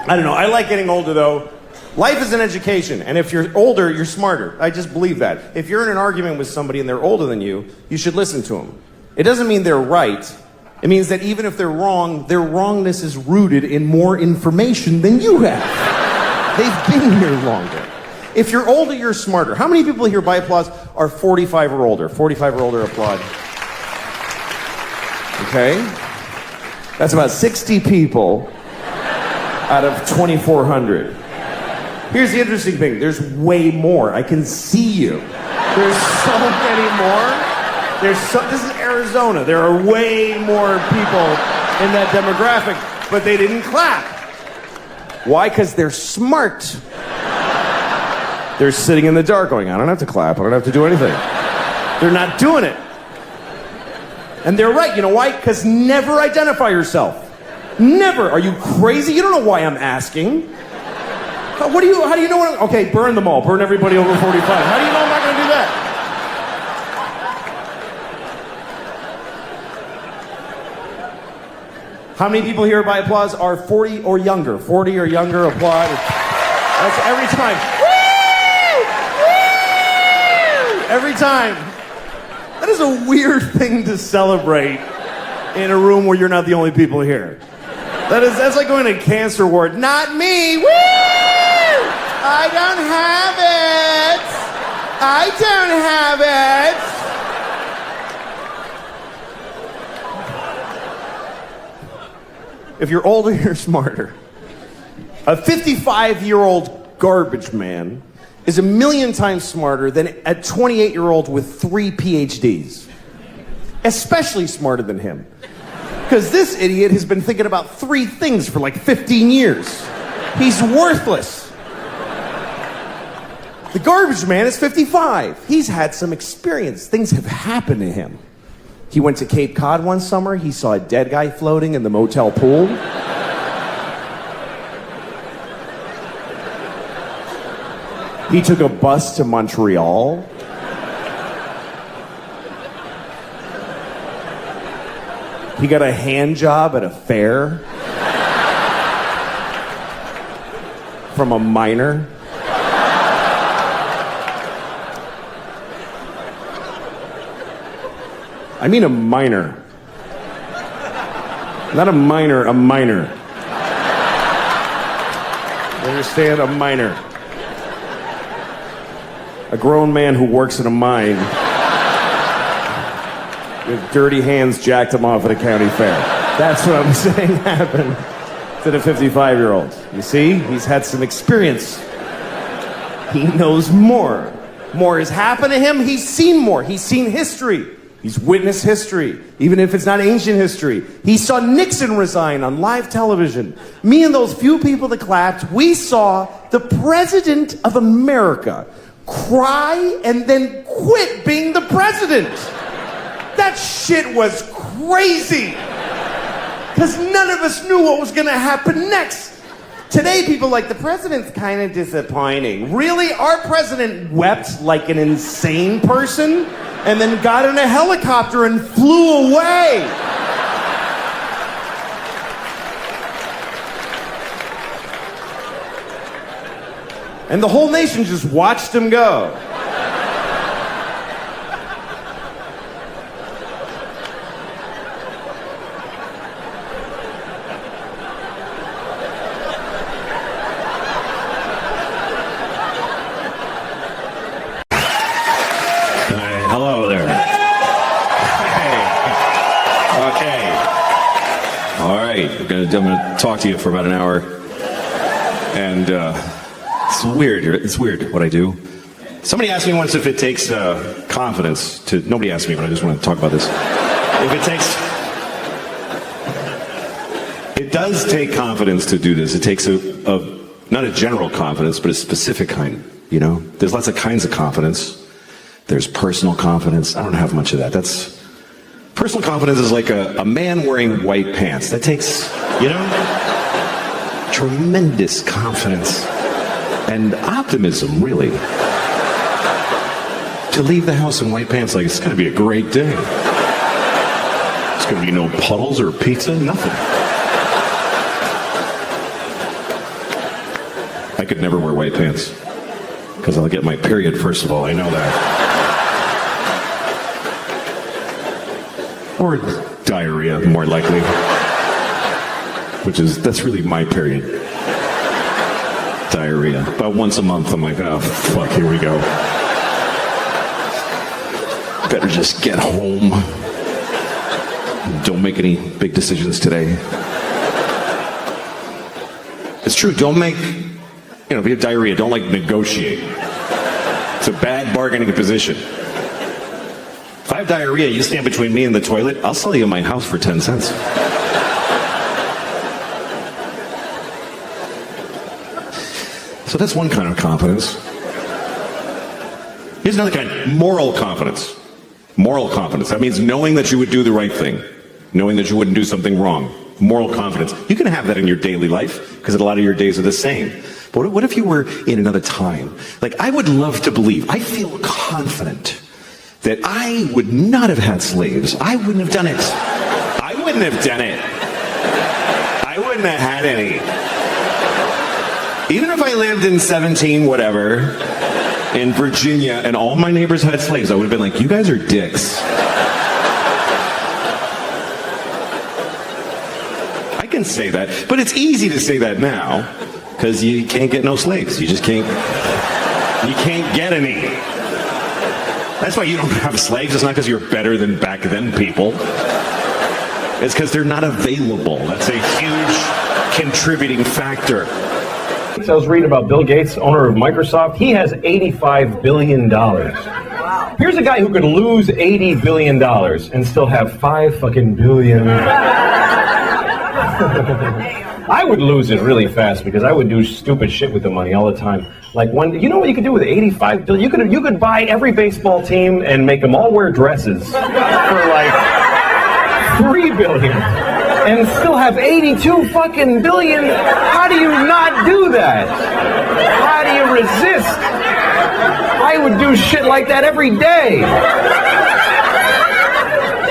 I don't know. I like getting older, though. Life is an education, and if you're older, you're smarter. I just believe that. If you're in an argument with somebody and they're older than you should listen to them. It doesn't mean they're right. It means that even if they're wrong, their wrongness is rooted in more information than you have. They've been here longer. If you're older, you're smarter. How many people here by applause are 45 or older? 45 or older, applaud. Okay? That's about 60 people out of 2,400. Here's the interesting thing. There's way more. I can see you. There's so many more. This is Arizona. There are way more people in that demographic, but they didn't clap. Why? Because they're smart. They're sitting in the dark going, I don't have to clap. I don't have to do anything. They're not doing it. And they're right. You know why? Because never identify yourself. Never. Are you crazy? You don't know why I'm asking. How do you know what I'm... Okay, burn them all. Burn everybody over 45. How do you know I'm not going to do that? How many people here by applause are 40 or younger? 40 or younger, applaud. That's every time. Woo! Woo! Every time. That is a weird thing to celebrate in a room where you're not the only people here. That's like going to a cancer ward. Not me. Woo! I don't have it. I don't have it. If you're older, you're smarter. A 55-year-old garbage man is 1,000,000 times smarter than a 28-year-old with 3 PhDs. Especially smarter than him. Because this idiot has been thinking about 3 things for like 15 years. He's worthless. The garbage man is 55. He's had some experience. Things have happened to him. He went to Cape Cod one summer. He saw a dead guy floating in the motel pool. He took a bus to Montreal. He got a hand job at a fair from a miner. I mean a minor. Not a minor, a minor. You understand? A minor. A grown man who works in a mine with dirty hands jacked him off at a county fair. That's what I'm saying happened to the 55-year-old. You see? He's had some experience. He knows more. More has happened to him. He's seen more. He's seen history. He's witnessed history, even if it's not ancient history. He saw Nixon resign on live television. Me and those few people that clapped, we saw the President of America cry and then quit being the president. That shit was crazy. Because none of us knew what was going to happen next. Today, people are like, the president's kind of disappointing. Really? Our president wept like an insane person and then got in a helicopter and flew away. And the whole nation just watched him go. Hello there. Okay. All right. I'm gonna talk to you for about an hour, and it's weird. It's weird what I do. Somebody asked me once if it takes confidence to. Nobody asked me, but I just want to talk about this. If it takes, it does take confidence to do this. It takes a not a general confidence, but a specific kind. You know, there's lots of kinds of confidence. There's personal confidence. I don't have much of that. Personal confidence is like a man wearing white pants. That takes, you know, tremendous confidence and optimism, really. To leave the house in white pants like it's going to be a great day. There's going to be no puddles or pizza, nothing. could never wear white pants. Because I'll get my period, first of all, I know that. Or diarrhea, more likely. That's really my period. Diarrhea. About once a month, I'm like, oh, fuck, here we go. Better just get home. Don't make any big decisions today. It's true, don't make, if you have diarrhea, don't negotiate. It's a bad bargaining position. If I have diarrhea, you stand between me and the toilet, I'll sell you my house for 10 cents. So that's one kind of confidence. Here's another kind, moral confidence. Moral confidence. That means knowing that you would do the right thing. Knowing that you wouldn't do something wrong. Moral confidence. You can have that in your daily life, because a lot of your days are the same. But what if you were in another time? I would love to believe, I feel confident that I would not have had slaves. I wouldn't have done it. I wouldn't have done it. I wouldn't have had any. Even if I lived in 17 whatever, in Virginia, and all my neighbors had slaves, I would have been like, you guys are dicks. I can say that, but it's easy to say that now, because you can't get no slaves. You just can't get any. That's why you don't have slaves. It's not because you're better than back then people. It's because they're not available. That's a huge contributing factor. I was reading about Bill Gates, owner of Microsoft. He has $85 billion. Wow. Here's a guy who could lose $80 billion and still have 5 fucking billion. I would lose it really fast because I would do stupid shit with the money all the time. You know what you could do with 85 billion? You could buy every baseball team and make them all wear dresses for $3 billion and still have 82 fucking billion. How do you not do that? How do you resist? I would do shit like that every day.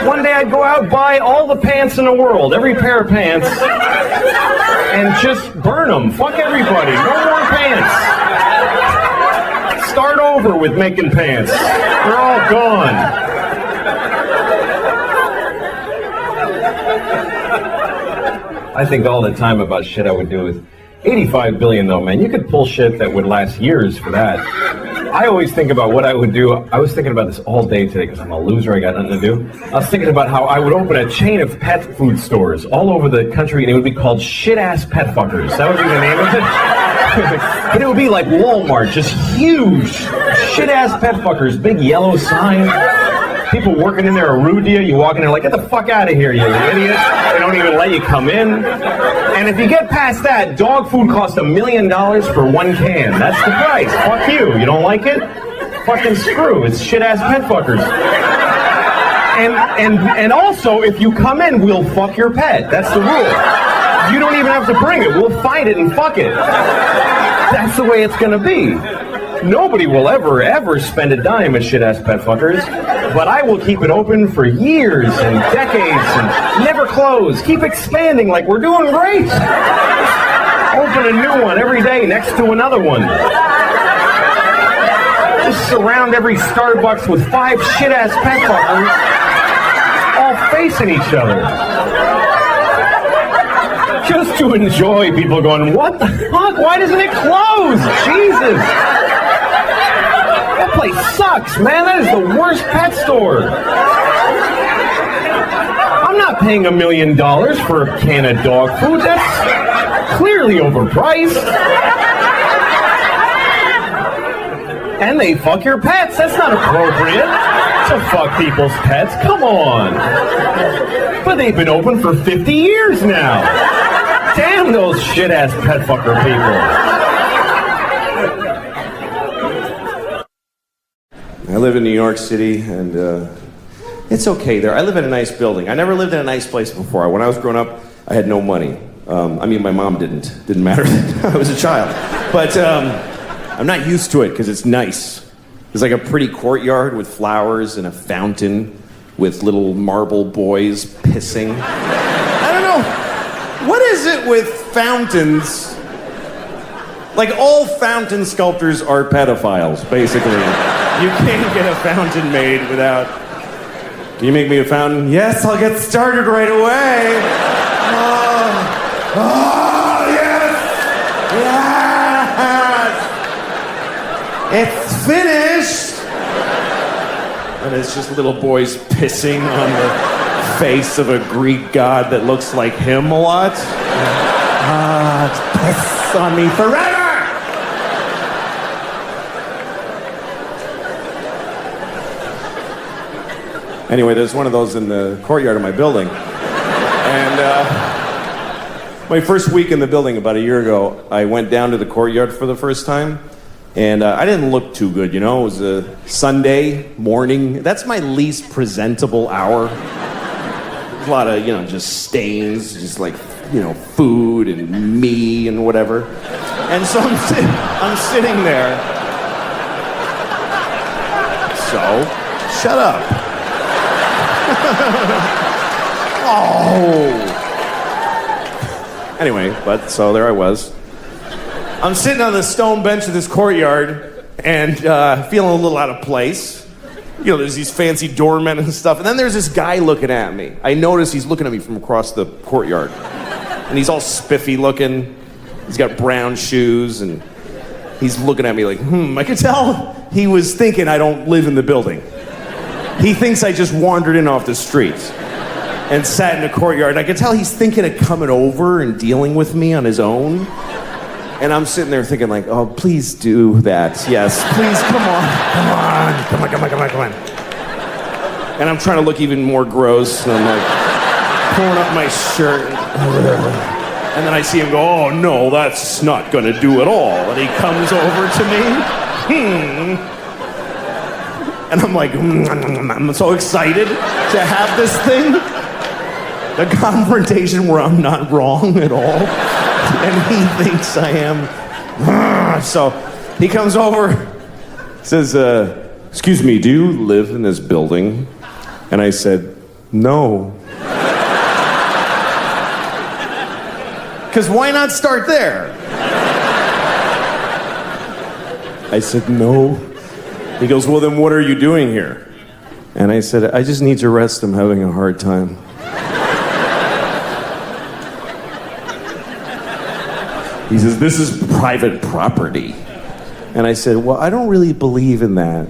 One day I'd go out, buy all the pants in the world, every pair of pants, and just burn them. Fuck everybody. No more pants. Start over with making pants. They're all gone. I think all the time about shit I would do with 85 billion though, man. You could pull shit that would last years for that. I always think about what I would do. I was thinking about this all day today because I'm a loser. I got nothing to do. I was thinking about how I would open a chain of pet food stores all over the country, and it would be called Shit-Ass Pet Fuckers. That would be the name of it. But it would be like Walmart, just huge Shit-Ass Pet Fuckers, big yellow sign. People working in there are rude to you. You walk in there like, get the fuck out of here, you idiot. They don't even let you come in. And if you get past that, dog food costs $1 million for 1 can. That's the price. Fuck you. You don't like it? Fucking screw. It's shit-ass pet fuckers. And also, if you come in, we'll fuck your pet. That's the rule. You don't even have to bring it. We'll find it and fuck it. That's the way it's gonna be. Nobody will ever spend a dime at shit-ass pet fuckers, but I will keep it open for years and decades and never close. Keep expanding like we're doing great. Open a new one every day next to another one. Just surround every Starbucks with 5 shit-ass pet fuckers all facing each other. Just to enjoy people going, what the fuck? Why doesn't it close? Jesus. That place sucks, man. That is the worst pet store. I'm not paying $1 million for a can of dog food. That's clearly overpriced. And they fuck your pets. That's not appropriate to fuck people's pets. Come on. But they've been open for 50 years now. Damn those shit-ass pet fucker people. I live in New York City, and it's okay there. I live in a nice building. I never lived in a nice place before. When I was growing up, I had no money. My mom didn't. Didn't matter. I was a child. But I'm not used to it because it's nice. There's like a pretty courtyard with flowers and a fountain with little marble boys pissing. I don't know. What is it with fountains Like, all fountain sculptors are pedophiles, basically. You can't get a fountain made without... Can you make me a fountain? Yes, I'll get started right away. Oh, yes! Yes! It's finished! And it's just little boys pissing on the face of a Greek god that looks like him a lot. Piss on me forever! Anyway, there's one of those in the courtyard of my building. And my first week in the building about a year ago, I went down to the courtyard for the first time. And I didn't look too good, you know? It was a Sunday morning. That's my least presentable hour. There's a lot of, just stains, just like, food and me and whatever. And so I'm sitting there. So, shut up. Oh. Anyway, so there I was. I'm sitting on the stone bench of this courtyard and feeling a little out of place. There's these fancy doormen and stuff. And then there's this guy looking at me. I notice he's looking at me from across the courtyard. And he's all spiffy looking. He's got brown shoes and he's looking at me like, I could tell he was thinking I don't live in the building. He thinks I just wandered in off the street and sat in the courtyard. And I could tell he's thinking of coming over and dealing with me on his own. And I'm sitting there thinking like, oh, please do that. Yes, please, come on. And I'm trying to look even more gross. And I'm like pulling up my shirt. And then I see him go, oh, no, that's not going to do at all. And he comes over to me. And I'm like, I'm so excited to have this thing. The confrontation where I'm not wrong at all. And he thinks I am. So he comes over, says, excuse me, do you live in this building? And I said, no. Because why not start there? I said, no. He goes, well, then what are you doing here? And I said, I just need to rest. I'm having a hard time. He says, this is private property. And I said, well, I don't really believe in that.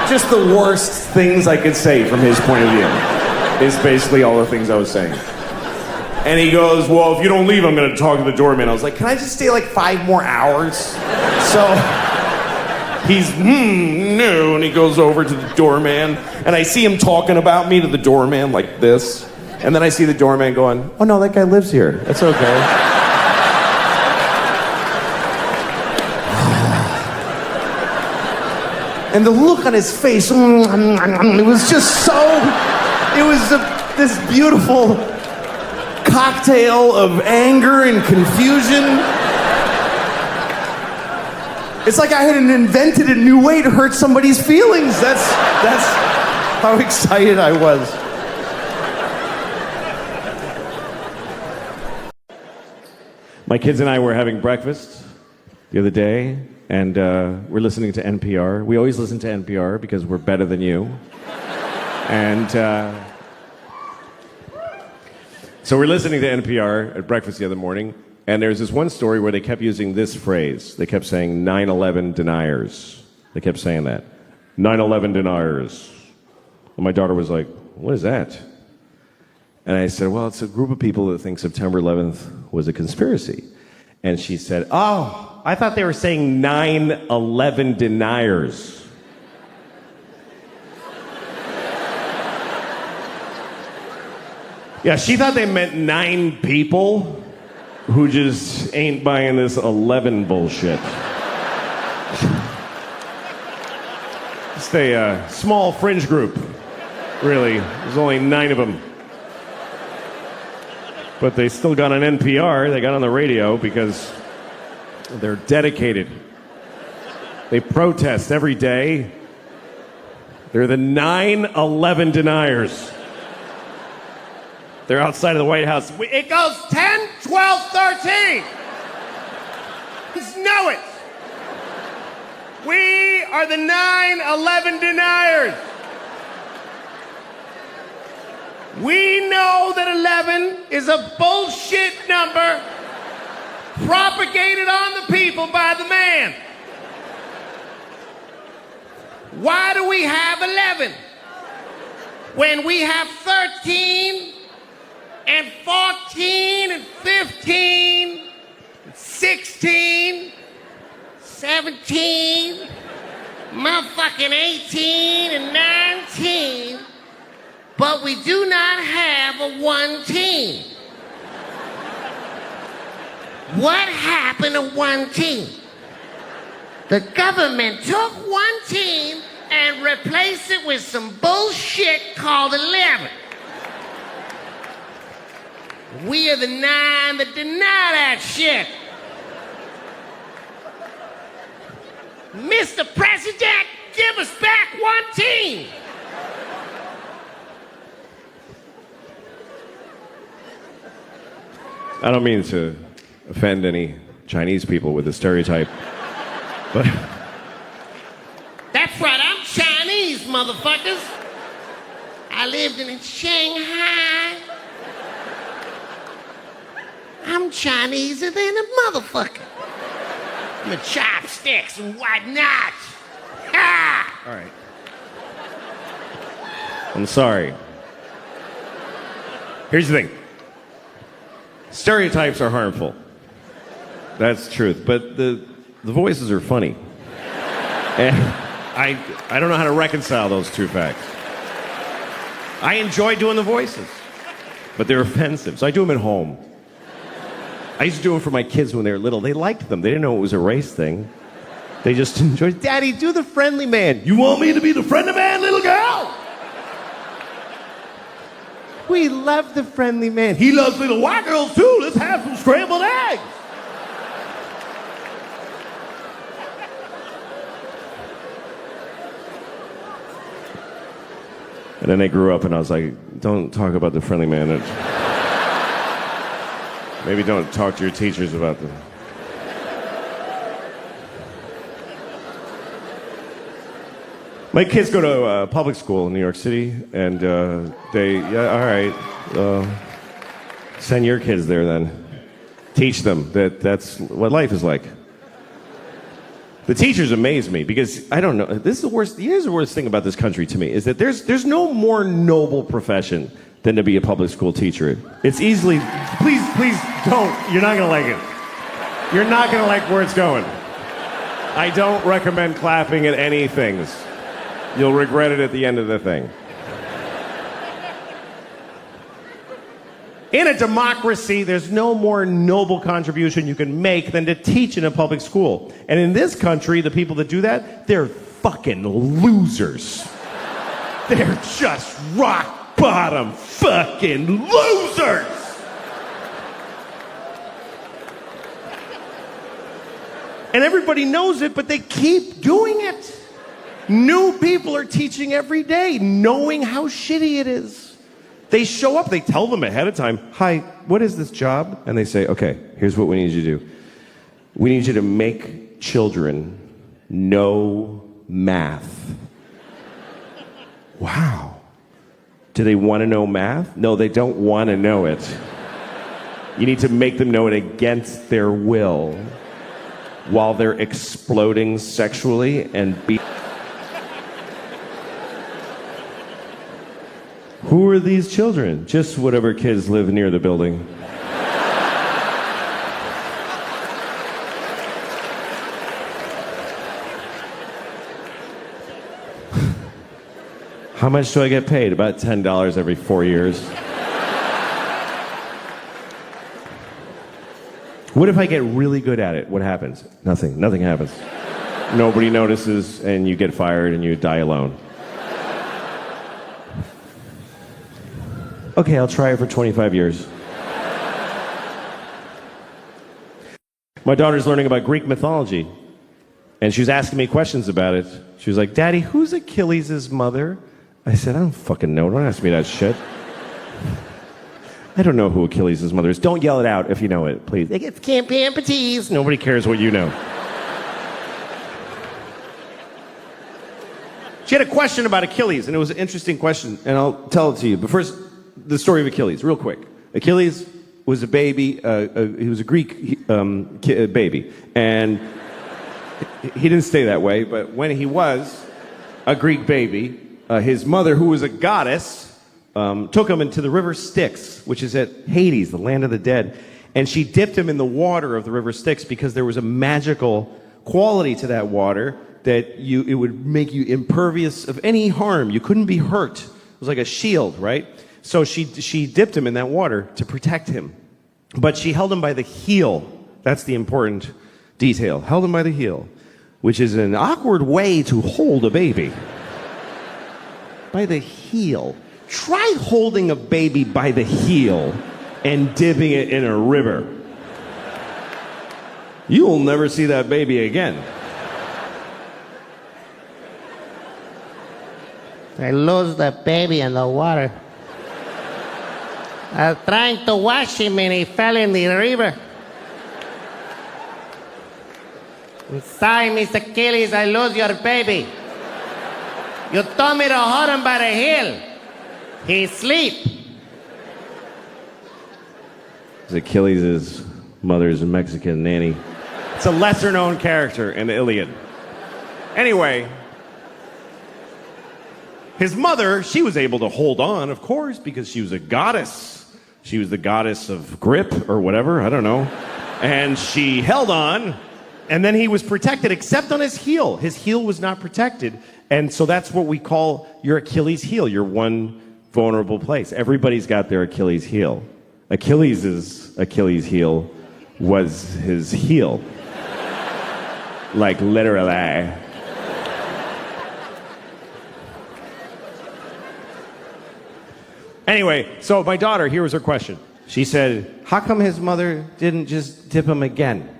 Just the worst things I could say from his point of view is basically all the things I was saying. And he goes, well, if you don't leave, I'm going to talk to the doorman. I was like, can I just stay like 5 more hours? So he's, no, and he goes over to the doorman. And I see him talking about me to the doorman like this. And then I see the doorman going, oh, no, that guy lives here. That's okay. And the look on his face, it was just so, it was this beautiful cocktail of anger and confusion. It's like I had invented a new way to hurt somebody's feelings. That's how excited I was. My kids and I were having breakfast the other day, and we're listening to NPR. We always listen to NPR because we're better than you. And so we're listening to NPR at breakfast the other morning, and there's this one story where they kept using this phrase. They kept saying 9/11 deniers. They kept saying that. 9/11 deniers. And my daughter was like, what is that? And I said, well, it's a group of people that think September 11th was a conspiracy. And she said, oh, I thought they were saying 9/11 deniers. Yeah, she thought they meant 9 people who just ain't buying this 11 bullshit. Just a small fringe group, really. There's only 9 of them. But they still got on NPR, they got on the radio because they're dedicated. They protest every day. They're the 9/11 deniers. They're outside of the White House. It goes 10, 12, 13. We are the 9/11 deniers. We know that 11 is a bullshit number propagated on the people by the man. Why do we have 11 when we have 13 and 14 and 15 and 16, 17, motherfucking 18 and 19, but we do not have a one team? What happened to one team? The government took one team and replaced it with some bullshit called 11. We are the 9 that deny that shit. Mr. President, give us back one team. I don't mean to offend any Chinese people with the stereotype, but That's right, I'm Chinese, motherfuckers. I lived in Shanghai. I'm Chineser than a motherfucker. With chopsticks and whatnot. Ha! all right. I'm sorry. Here's the thing. Stereotypes are harmful. That's the truth. But the voices are funny. And I don't know how to reconcile those two facts. I enjoy doing the voices, but they're offensive. So I do them at home. I used to do them for my kids when they were little. They liked them. They didn't know it was a race thing. They just enjoyed, Daddy, do the friendly man. You want me to be the friendly man, little girl? We love the friendly man. He loves little white girls too. Let's have some scrambled eggs. And then they grew up and I was like, don't talk about the friendly man. Maybe don't talk to your teachers about them. My kids go to public school in New York City, and send your kids there then. Teach them that's what life is like. The teachers amaze me because I don't know. This is the worst. Here's the worst thing about this country to me is that there's no more noble profession than to be a public school teacher. It's easily. Please don't. You're not gonna like it. You're not gonna like where it's going. I don't recommend clapping at any things. You'll regret it at the end of the thing. In a democracy, there's no more noble contribution you can make than to teach in a public school. And in this country, the people that do that, they're fucking losers. They're just rock bottom fucking losers. And everybody knows it, but they keep doing it. New people are teaching every day, knowing how shitty it is. They show up, they tell them ahead of time, hi, what is this job? And they say, okay, here's what we need you to do. We need you to make children know math. Wow. Do they want to know math? No, they don't want to know it. You need to make them know it against their will while they're exploding sexually and Who are these children? Just whatever kids live near the building. How much do I get paid? About $10 every 4 years. What if I get really good at it? What happens? Nothing. Nothing happens. Nobody notices, and you get fired, and you die alone. Okay, I'll try it for 25 years. My daughter's learning about Greek mythology, and she was asking me questions about it. She was like, Daddy, who's Achilles' mother? I said, I don't fucking know. Don't ask me that shit. I don't know who Achilles' mother is. Don't yell it out if you know it, please. It's Camp Amputees. Nobody cares what you know. She had a question about Achilles, and it was an interesting question, and I'll tell it to you. But first, the story of Achilles, real quick. Achilles was a baby. He was a Greek baby, and he didn't stay that way. But when he was a Greek baby, his mother, who was a goddess, took him into the river Styx, which is at Hades, the land of the dead, and she dipped him in the water of the river Styx because there was a magical quality to that water that it would make you impervious of any harm. You couldn't be hurt. It was like a shield, right? So she dipped him in that water to protect him. But she held him by the heel. That's the important detail. Held him by the heel, which is an awkward way to hold a baby. By the heel. Try holding a baby by the heel and dipping it in a river. You will never see that baby again. I lose the baby in the water. I was trying to wash him and he fell in the river. I'm sorry, Mr. Achilles, I lose your baby. You told me to hold him by the heel. He sleep. Achilles' mother's a Mexican nanny. It's a lesser-known character in the Iliad. Anyway, his mother, she was able to hold on, of course, because she was a goddess. She was the goddess of grip or whatever, I don't know. And she held on, and then he was protected, except on his heel. His heel was not protected, and so that's what we call your Achilles heel, your one vulnerable place. Everybody's got their Achilles heel. Achilles' Achilles heel was his heel. Like literally. Anyway, so my daughter, here was her question. She said, how come his mother didn't just dip him again?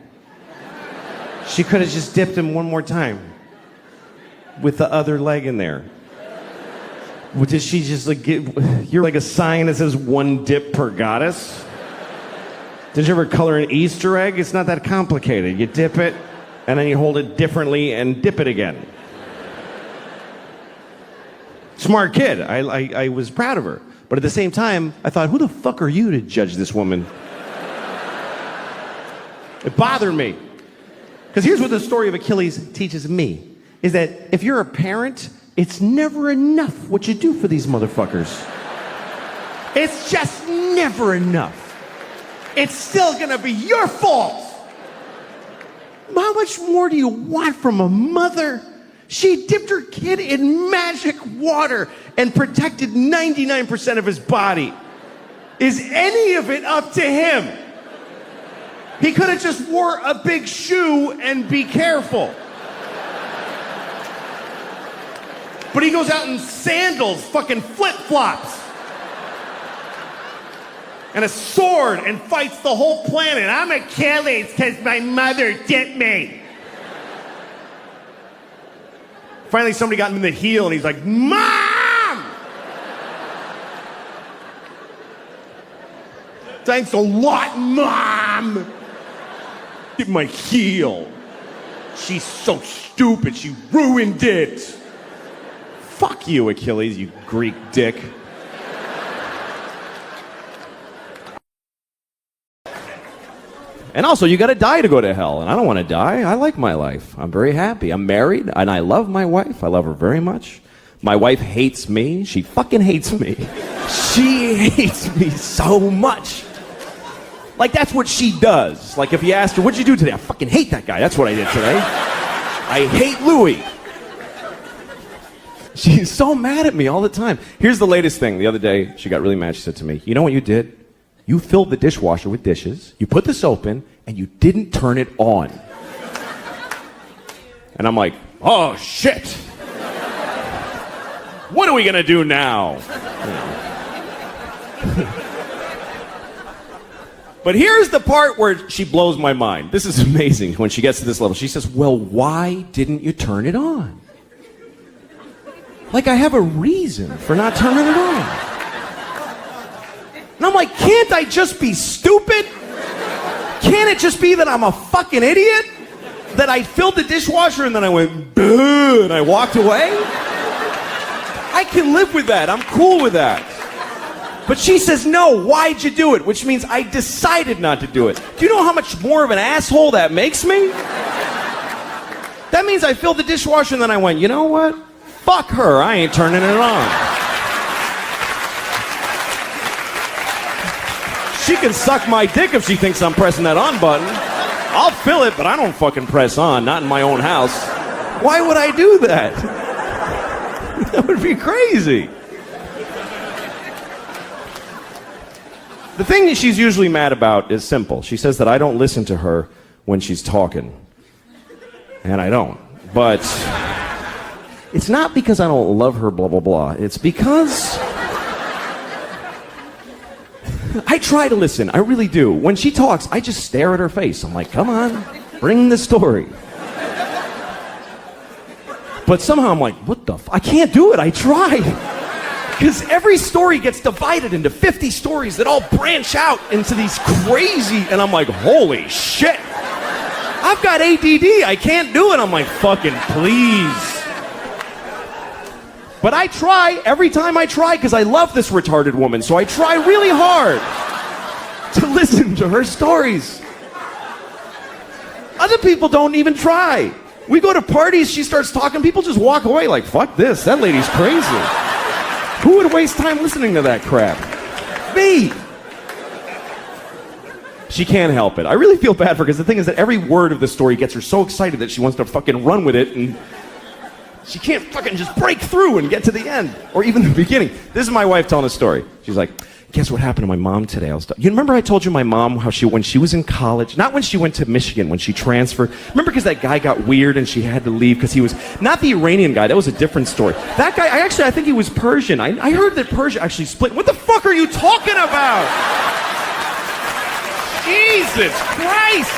She could have just dipped him one more time with the other leg in there. Did she just like you're like a sign that says one dip per goddess? Did you ever color an Easter egg? It's not that complicated. You dip it, and then you hold it differently and dip it again. Smart kid. I was proud of her. But at the same time, I thought, who the fuck are you to judge this woman? It bothered me. Because here's what the story of Achilles teaches me, is that if you're a parent, it's never enough what you do for these motherfuckers. It's just never enough. It's still gonna be your fault. How much more do you want from a mother? She dipped her kid in magic water and protected 99% of his body. Is any of it up to him? He could have just wore a big shoe and be careful. But he goes out in sandals, fucking flip-flops, and a sword and fights the whole planet. I'm Achilles because my mother dipped me. Finally, somebody got him in the heel, and he's like, Mom! Thanks a lot, Mom! Dip my heel. She's so stupid, she ruined it. Fuck you, Achilles, you Greek dick. And also, you gotta die to go to hell, and I don't want to die. I like my life. I'm very happy. I'm married, and I love my wife. I love her very much. My wife hates me. She fucking hates me. She hates me so much. Like, that's what she does. Like, if you asked her, what'd you do today? I fucking hate that guy. That's what I did today. I hate Louis. She's so mad at me all the time. Here's the latest thing. The other day, she got really mad. She said to me, you know what you did? You filled the dishwasher with dishes, you put the soap in, and you didn't turn it on. And I'm like, oh, shit. What are we going to do now? But here's the part where she blows my mind. This is amazing when she gets to this level. She says, well, why didn't you turn it on? Like I have a reason for not turning it on. And I'm like, can't I just be stupid? Can't it just be that I'm a fucking idiot? That I filled the dishwasher and then I went, boo, and I walked away? I can live with that. I'm cool with that. But she says, no, why'd you do it? Which means I decided not to do it. Do you know how much more of an asshole that makes me? That means I filled the dishwasher and then I went, you know what? Fuck her, I ain't turning it on. She can suck my dick if she thinks I'm pressing that on button. I'll fill it, but I don't fucking press on, not in my own house. Why would I do that? That would be crazy. The thing that she's usually mad about is simple. She says that I don't listen to her when she's talking. And I don't. But it's not because I don't love her, blah, blah, blah. It's because I try to listen. I really do. When she talks, I just stare at her face. I'm like, come on, bring the story. But somehow I'm like, what the I can't do it. I tried. Because every story gets divided into 50 stories that all branch out into these crazy, and I'm like, holy shit. I've got ADD. I can't do it. I'm like, fucking please. But I try every time I try because I love this retarded woman. So I try really hard to listen to her stories. Other people don't even try. We go to parties, she starts talking, people just walk away like, fuck this, that lady's crazy. Who would waste time listening to that crap? Me. She can't help it. I really feel bad for her because the thing is that every word of the story gets her so excited that she wants to fucking run with it, and she can't fucking just break through and get to the end or even the beginning. This is my wife telling a story. She's like, guess what happened to my mom today? You remember I told you my mom how when she was in college, not when she went to Michigan, when she transferred. Remember because that guy got weird and she had to leave because he was not the Iranian guy. That was a different story. That guy, I think he was Persian. I heard that Persia actually split. What the fuck are you talking about? Jesus Christ!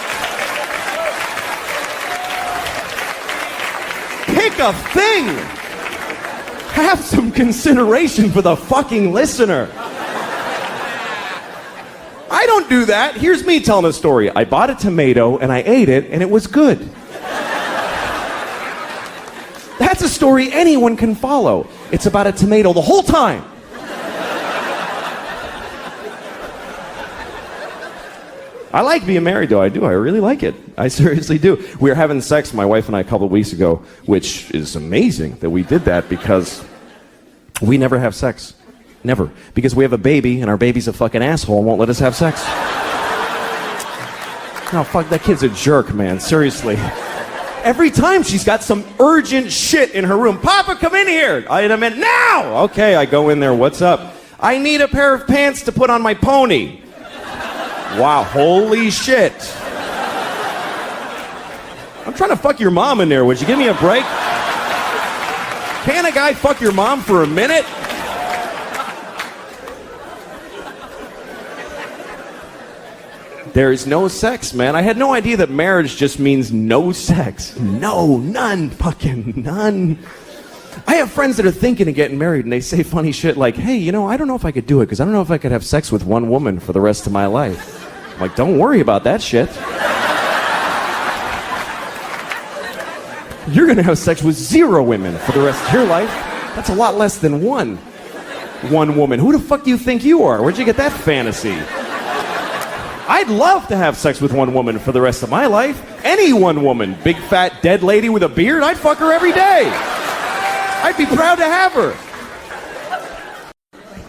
Pick a thing! Have some consideration for the fucking listener. I don't do that. Here's me telling a story. I bought a tomato and I ate it and it was good. That's a story anyone can follow. It's about a tomato the whole time. I like being married, though. I do. I really like it. I seriously do. We were having sex, my wife and I, a couple of weeks ago, which is amazing that we did that because we never have sex. Never. Because we have a baby, and our baby's a fucking asshole and won't let us have sex. No, fuck, that kid's a jerk, man. Seriously. Every time she's got some urgent shit in her room. Papa, come in here. I admit, now! Okay, I go in there. What's up? I need a pair of pants to put on my pony. Wow, holy shit. I'm trying to fuck your mom in there. Would you give me a break? Can a guy fuck your mom for a minute? There is no sex, man. I had no idea that marriage just means no sex. No, none, fucking none. I have friends that are thinking of getting married, and they say funny shit like, hey, you know, I don't know if I could do it, because I don't know if I could have sex with one woman for the rest of my life. I'm like, don't worry about that shit. You're going to have sex with 0 women for the rest of your life. That's a lot less than one woman. Who the fuck do you think you are? Where'd you get that fantasy? I'd love to have sex with one woman for the rest of my life. Any one woman. Big, fat, dead lady with a beard, I'd fuck her every day. I'd be proud to have her.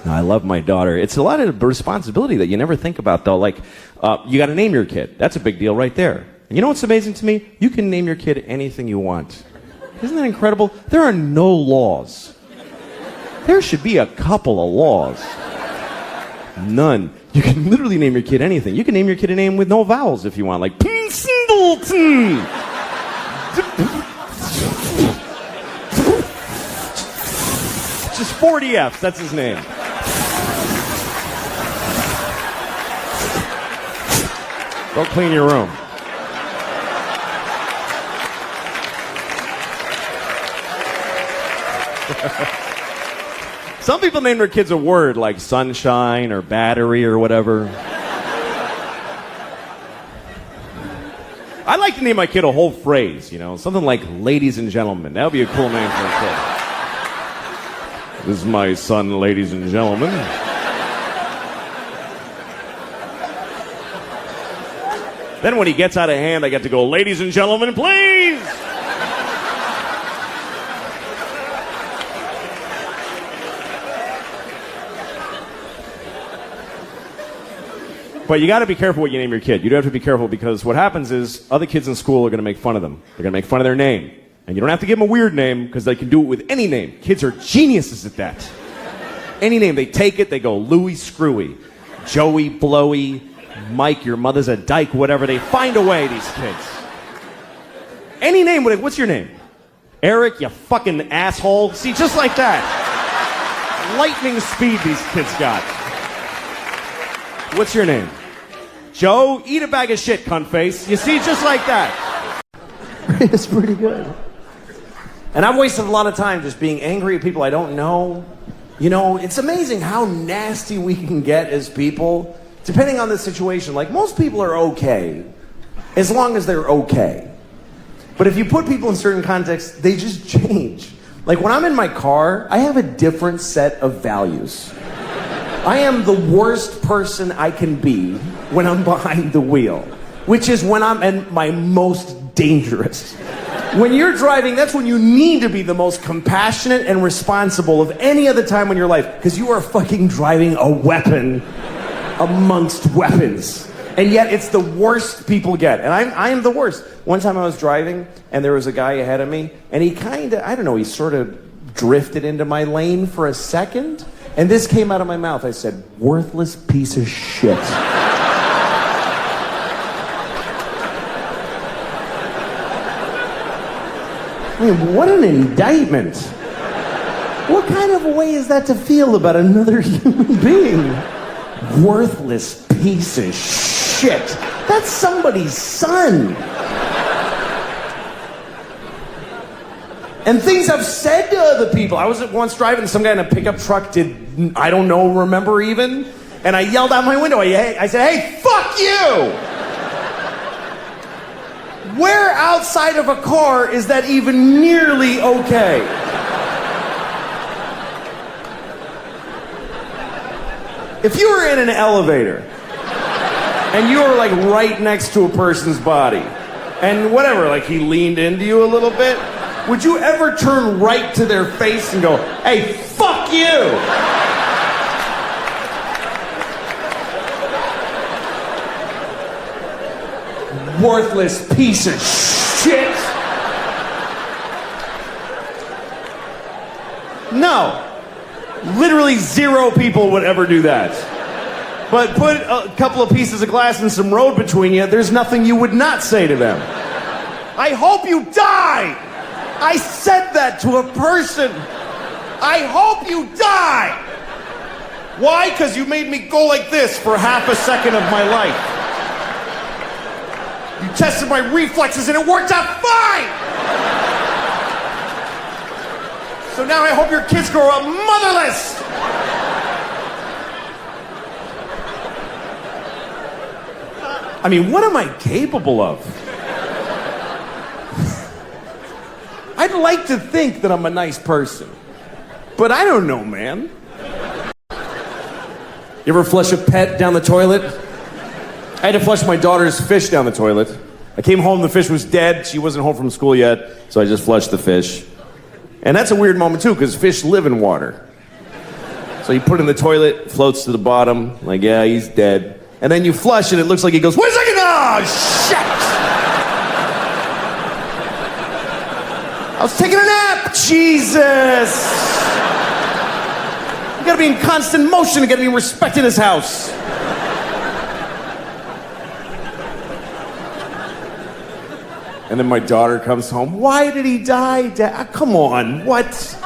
I love my daughter. It's a lot of responsibility that you never think about, though. Like, you got to name your kid. That's a big deal right there. And you know what's amazing to me? You can name your kid anything you want. Isn't that incredible? There are no laws. There should be a couple of laws. None. You can literally name your kid anything. You can name your kid a name with no vowels if you want, like Singleton. Just 40 F's, that's his name. Go clean your room. Some people name their kids a word like sunshine or battery or whatever. I'd like to name my kid a whole phrase, you know, something like ladies and gentlemen. That would be a cool name for a kid. This is my son, ladies and gentlemen. Then when he gets out of hand, I get to go, ladies and gentlemen, please! But you got to be careful what you name your kid. You do have to be careful because what happens is other kids in school are going to make fun of them. They're going to make fun of their name. And you don't have to give them a weird name because they can do it with any name. Kids are geniuses at that. Any name, they take it, they go Louie Screwy, Joey Blowy, Mike, your mother's a dyke, whatever. They find a way, these kids. Any name, what's your name? Eric, you fucking asshole. See, just like that. Lightning speed these kids got. What's your name? Joe, eat a bag of shit, cunt face. You see, just like that. It's pretty good. And I've wasted a lot of time just being angry at people I don't know. You know, it's amazing how nasty we can get as people, depending on the situation. Like, most people are okay, as long as they're okay. But if you put people in certain contexts, they just change. Like, when I'm in my car, I have a different set of values. I am the worst person I can be when I'm behind the wheel, which is when I'm at my most dangerous. When you're driving, that's when you need to be the most compassionate and responsible of any other time in your life, because you are fucking driving a weapon amongst weapons. And yet it's the worst people get. And I am the worst. One time I was driving, and there was a guy ahead of me, and he kind of, I don't know, he sort of drifted into my lane for a second. And this came out of my mouth. I said, worthless piece of shit. I mean, what an indictment. What kind of a way is that to feel about another human being? Worthless piece of shit. That's somebody's son. And things I've said to other people. I was once driving, some guy in a pickup truck remember even? And I yelled out my window. I said, hey, fuck you! Where outside of a car is that even nearly okay? If you were in an elevator, and you were like right next to a person's body, and whatever, like he leaned into you a little bit, would you ever turn right to their face and go, hey, fuck you? Worthless piece of shit. No. Literally 0 people would ever do that. But put a couple of pieces of glass and some road between you, there's nothing you would not say to them. I hope you die! I said that to a person. I hope you die. Why? Because you made me go like this for half a second of my life. You tested my reflexes and it worked out fine. So now I hope your kids grow up motherless. I mean, what am I capable of? I'd like to think that I'm a nice person, but I don't know, man. You ever flush a pet down the toilet? I had to flush my daughter's fish down the toilet. I came home, the fish was dead. She wasn't home from school yet, so I just flushed the fish. And that's a weird moment too, because fish live in water. So you put it in the toilet, floats to the bottom, like, yeah, he's dead. And then you flush and it looks like he goes, wait a second, oh, shit! I was taking a nap, Jesus! You gotta be in constant motion, you gotta be respect in this house. And then my daughter comes home, why did he die, Dad? Come on, what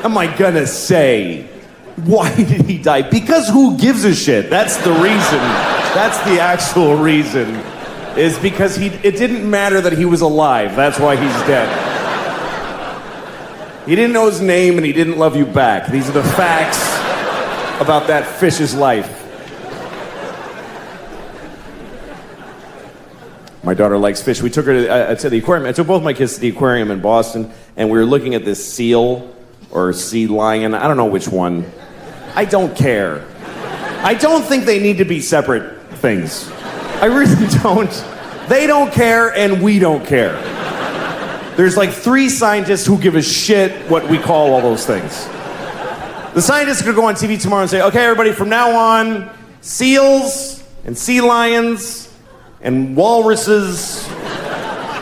am I gonna say? Why did he die? Because who gives a shit? That's the reason. That's the actual reason. Is because it didn't matter that he was alive. That's why he's dead. He didn't know his name and he didn't love you back. These are the facts about that fish's life. My daughter likes fish. We took her to the aquarium. I took both my kids to the aquarium in Boston, and we were looking at this seal or sea lion. I don't know which one. I don't care. I don't think they need to be separate things. I really don't. They don't care and we don't care. There's like 3 scientists who give a shit what we call all those things. The scientists could go on TV tomorrow and say, okay, everybody, from now on, seals and sea lions and walruses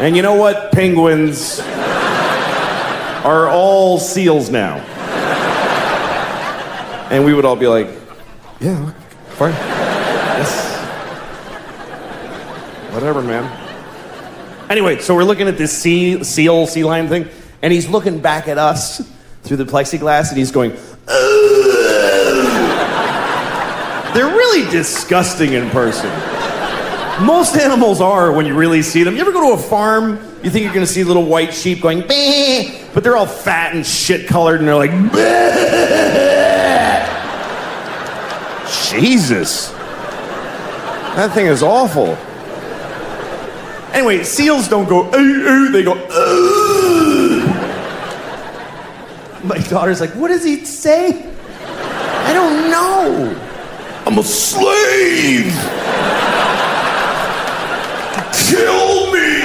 and you know what? Penguins are all seals now. And we would all be like, yeah, fine. Yes. Whatever, man. Anyway, so we're looking at this sea lion thing, and he's looking back at us through the plexiglass, and he's going, ugh. They're really disgusting in person. Most animals are when you really see them. You ever go to a farm, you think you're going to see little white sheep going, bah, but they're all fat and shit-colored, and they're like, bah. Jesus. That thing is awful. Anyway, seals don't go, they go, My daughter's like, what does he say? I don't know. I'm a slave. Kill me.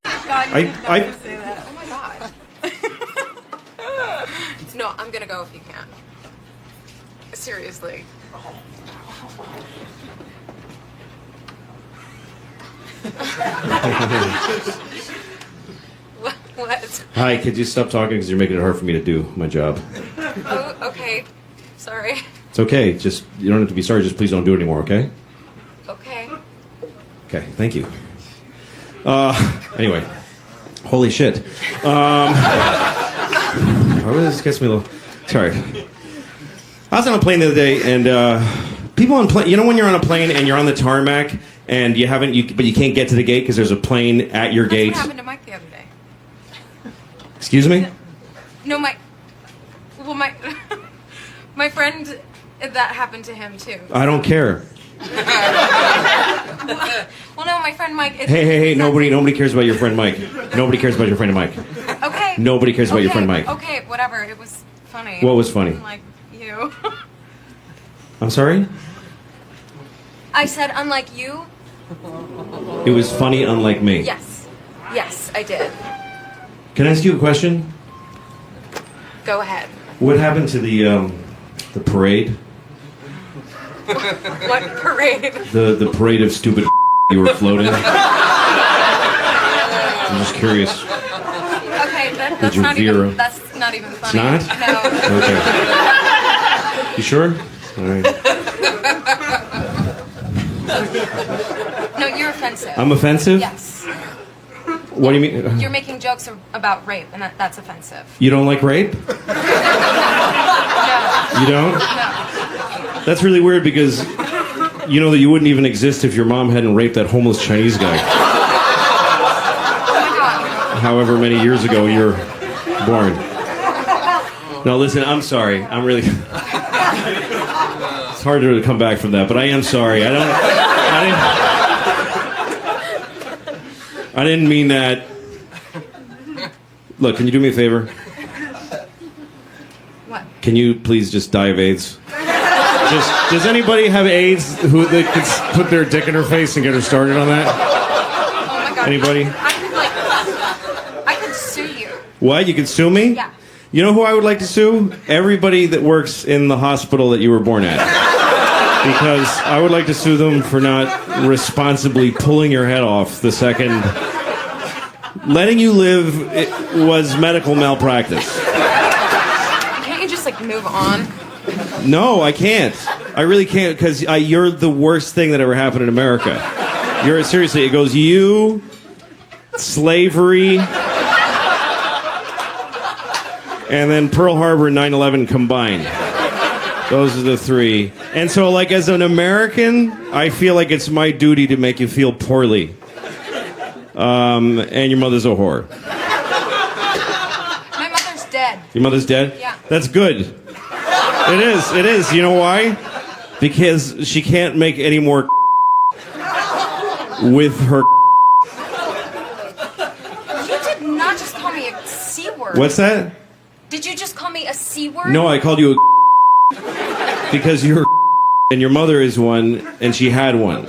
God, you never say that. Oh my God. No, I'm gonna go if you can't. Seriously. What? Hi, could you stop talking because you're making it hard for me to do my job. Oh, okay. Sorry. It's okay. Just, you don't have to be sorry. Just please don't do it anymore, okay? Okay. Okay, thank you. Anyway, holy shit. Why would this gets me a little... Sorry. I was on a plane the other day, and people on plane... You know when you're on a plane and you're on the tarmac, and you haven't... but you can't get to the gate because there's a plane at your gate? That's what happened to Mike the other day. Excuse me? No, my my friend, that happened to him too. I don't care. Well, no, my friend Mike. Hey! Nobody cares about your friend Mike. Nobody cares about your friend Mike. Okay. Nobody cares about your friend Mike. Okay, whatever. It was funny. What was funny? Unlike you. I'm sorry? I said unlike you. It was funny, unlike me. Yes. Yes, I did. Can I ask you a question? Go ahead. What happened to the parade? What parade? The parade of stupid you were floating? I'm just curious. Okay, that's Did you not veer even. him? That's not even funny. It's not? No. Okay. You sure? All right. No, you're offensive. I'm offensive? Yes. What do you mean? You're making jokes about rape, and that's offensive. You don't like rape? No. You don't? No. That's really weird because you know that you wouldn't even exist if your mom hadn't raped that homeless Chinese guy. Oh my God. However many years ago you're born. No, listen, I'm sorry. I'm really... It's hard to come back from that, but I am sorry. I didn't mean that. Look, can you do me a favor? What? Can you please just die of AIDS? Does anybody have AIDS who they could put their dick in her face and get her started on that? Oh my God. Anybody? I could sue you. What? You could sue me? Yeah. You know who I would like to sue? Everybody that works in the hospital that you were born at. Because I would like to sue them for not responsibly pulling your head off the second... Letting you live was medical malpractice. Can't you just, move on? No, I can't. I really can't, because you're the worst thing that ever happened in America. Seriously, it goes you, slavery, and then Pearl Harbor and 9/11 combined. Those are the 3. And so, as an American, I feel like it's my duty to make you feel poorly. And your mother's a whore. My mother's dead. Your mother's dead? Yeah. That's good. It is. You know why? Because she can't make any more with her. What's that? Did you just call me a C word? No, I called you a because you're and your mother is one, and she had one.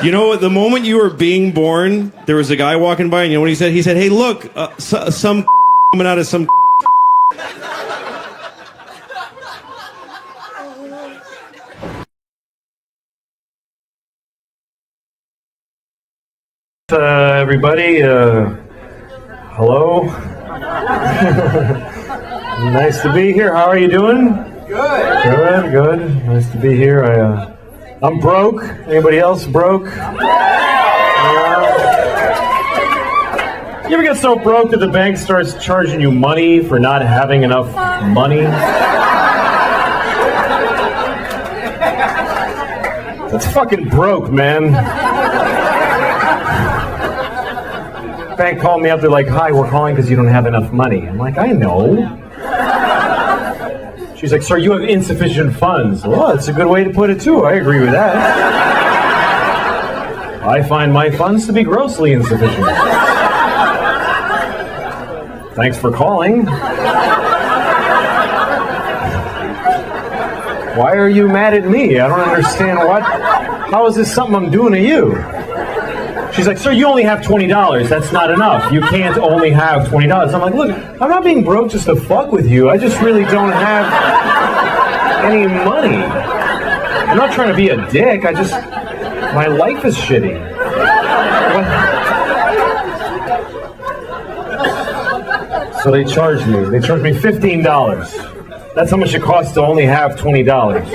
You know what? The moment you were being born, there was a guy walking by, and you know what he said? He said, "Hey, look, some coming out of some." Everybody, hello. Nice to be here. How are you doing? Good. Good. Nice to be here. I'm broke. Anybody else broke? You ever get so broke that the bank starts charging you money for not having enough money? That's fucking broke, man. Bank called me up. They're like, "Hi, we're calling because you don't have enough money." I'm like, "I know." She's like, "Sir, you have insufficient funds." Well, that's a good way to put it too. I agree with that. I find my funds to be grossly insufficient. Thanks for calling. Why are you mad at me? I don't understand what. How is this something I'm doing to you? She's like, "Sir, you only have $20. That's not enough. You can't only have $20. I'm like, "Look, I'm not being broke just to fuck with you. I just really don't have any money. I'm not trying to be a dick. My life is shitty." So they charged me. They charged me $15. That's how much it costs to only have $20.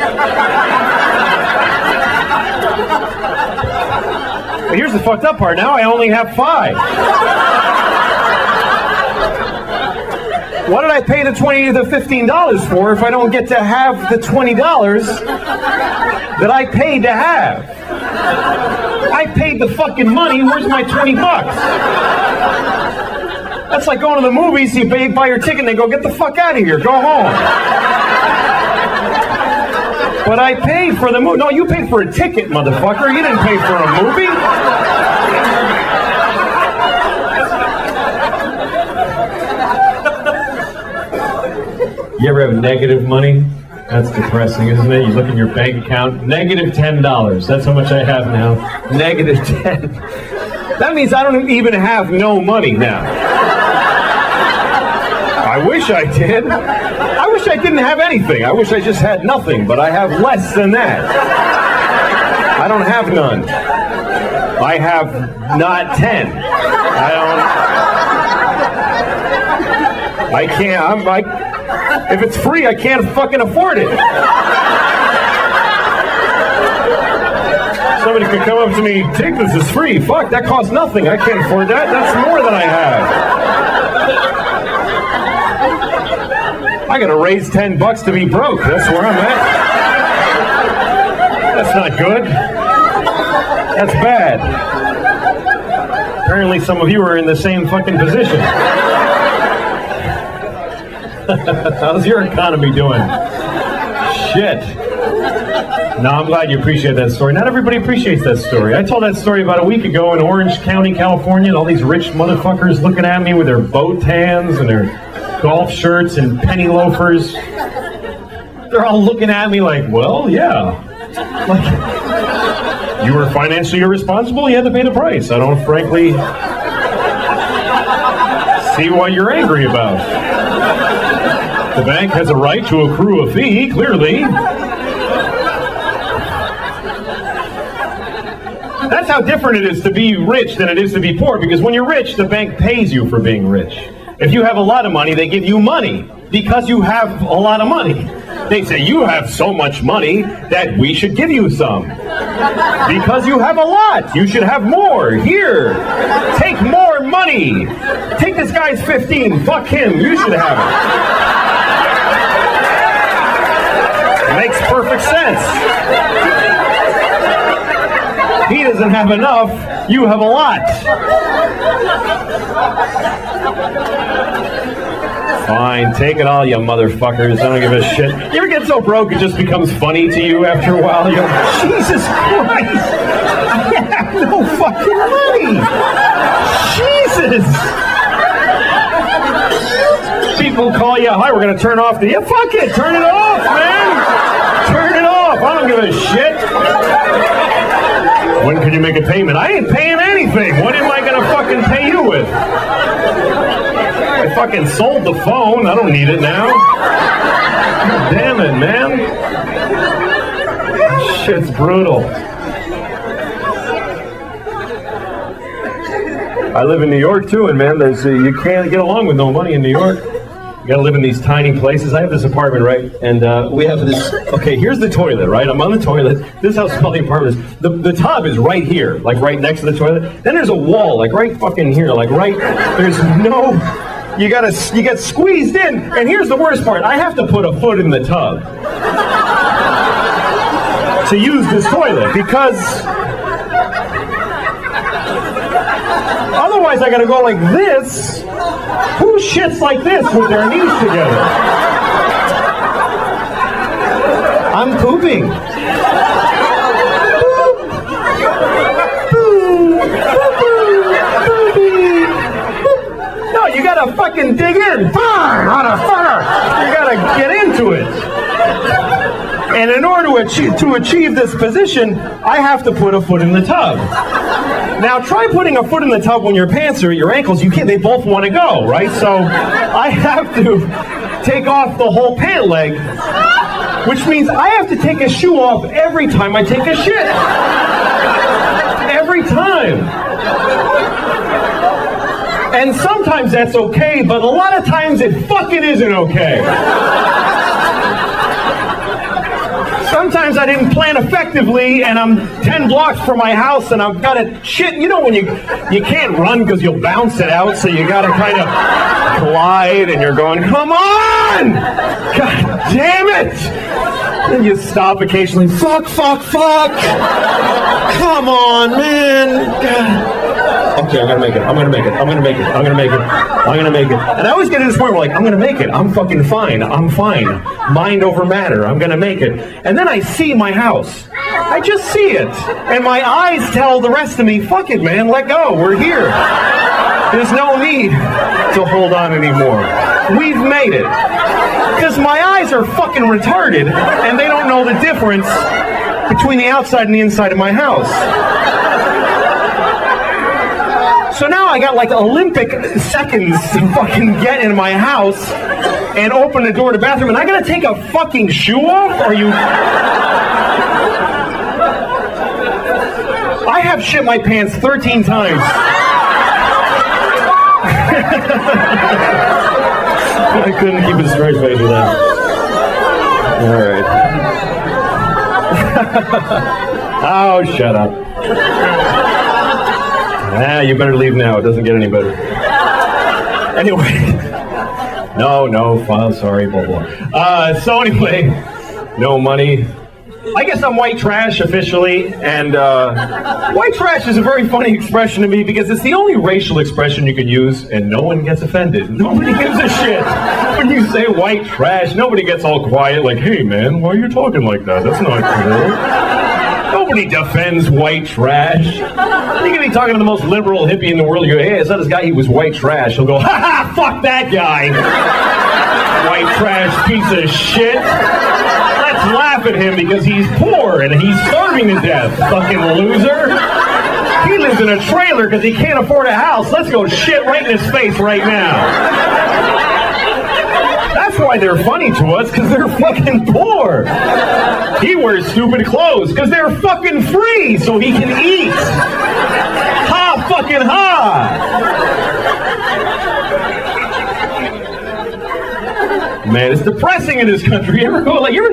But here's the fucked up part. Now I only have $5. What did I pay the $15 for if I don't get to have the $20 that I paid to have? I paid the fucking money. Where's my $20? That's like going to the movies. You buy your ticket and they go, "Get the fuck out of here. Go home." But I paid for the movie. No, you paid for a ticket, motherfucker. You didn't pay for a movie. You ever have negative money? That's depressing, isn't it? You look in your bank account, negative $10. That's how much I have now. Negative 10. That means I don't even have no money now. I wish I did. I wish I didn't have anything. I wish I just had nothing, but I have less than that. I don't have none. I have not 10. I can't, if it's free, I can't fucking afford it. Somebody could come up to me, "Take this, it's free." Fuck, that costs nothing. I can't afford that. That's more than I have. I gotta raise $10 to be broke. That's where I'm at. That's not good. That's bad. Apparently some of you are in the same fucking position. How's your economy doing? Shit. No, I'm glad you appreciate that story. Not everybody appreciates that story. I told that story about a week ago in Orange County, California, and all these rich motherfuckers looking at me with their bow tans and their golf shirts and penny loafers. They're all looking at me like, "Well, yeah. Like, you were financially irresponsible, you had to pay the price. I don't frankly see what you're angry about. The bank has a right to accrue a fee, clearly." That's how different it is to be rich than it is to be poor, because when you're rich, the bank pays you for being rich. If you have a lot of money, they give you money because you have a lot of money. They say, "You have so much money that we should give you some. Because you have a lot, you should have more. Here, take more money. Take this guy's 15, fuck him, you should have it." Makes perfect sense. He doesn't have enough, you have a lot. Fine, take it all, you motherfuckers. I don't give a shit. You ever get so broke it just becomes funny to you after a while? You're like, "Jesus Christ! I have no fucking money! Jesus!" People call you, hi, we're going to turn off the... Yeah, fuck it, turn it off, man. Turn it off. I don't give a shit. When can you make a payment? I ain't paying anything. What am I going to fucking pay you with? I fucking sold the phone. I don't need it now. Damn it, man. Shit's brutal. I live in New York too, and man, you can't get along with no money in New York. You gotta live in these tiny places. I have this apartment, right? And we have this, okay, here's the toilet, right? I'm on the toilet. This is how small the apartment is. The tub is right here, like right next to the toilet. Then there's a wall, like right fucking here, like right, there's no, you get squeezed in. And here's the worst part. I have to put a foot in the tub to use this toilet because otherwise I gotta go like this. Who shits like this with their knees together? I'm pooping. No, you gotta fucking dig in. You gotta get into it. And in order to achieve this position, I have to put a foot in the tub. Now try putting a foot in the tub when your pants are at your ankles. You can't. They both want to go, right? So I have to take off the whole pant leg, which means I have to take a shoe off every time I take a shit. Every time. And sometimes that's okay, but a lot of times it fucking isn't okay. Sometimes I didn't plan effectively, and I'm 10 blocks from my house, and I've got to shit. You know when you can't run because you'll bounce it out, so you got to kind of glide, and you're going, come on! God damn it! And you stop occasionally. Fuck. Come on, man. God. Okay, I'm gonna make it. And I always get to this point where, like, I'm gonna make it. I'm fucking fine. I'm fine. Mind over matter. I'm gonna make it. And then I see my house. I just see it. And my eyes tell the rest of me, fuck it, man. Let go. We're here. There's no need to hold on anymore. We've made it. Because my eyes are fucking retarded, and they don't know the difference between the outside and the inside of my house. So now I got like Olympic seconds to fucking get in my house and open the door to the bathroom, and I gotta take a fucking shoe off? Are you... I have shit my pants 13 times. I couldn't keep a straight face with that. All right. Oh, shut up. You better leave now. It doesn't get any better. Anyway. No, fine, sorry, blah, blah. So anyway, no money. I guess I'm white trash officially, and white trash is a very funny expression to me because it's the only racial expression you can use, and no one gets offended. Nobody gives a shit when you say white trash. Nobody gets all quiet like, hey man, why are you talking like that? That's not cool. Nobody defends white trash. You can be talking to the most liberal hippie in the world. You go, hey, I saw this guy, he was white trash. He'll go, ha ha, fuck that guy. White trash piece of shit. Let's laugh at him because he's poor and he's starving to death. Fucking loser. He lives in a trailer because he can't afford a house. Let's go shit right in his face right now. That's why they're funny to us, because they're fucking poor. He wears stupid clothes because they're fucking free so he can eat. Ha fucking ha! Man, it's depressing in this country. You ever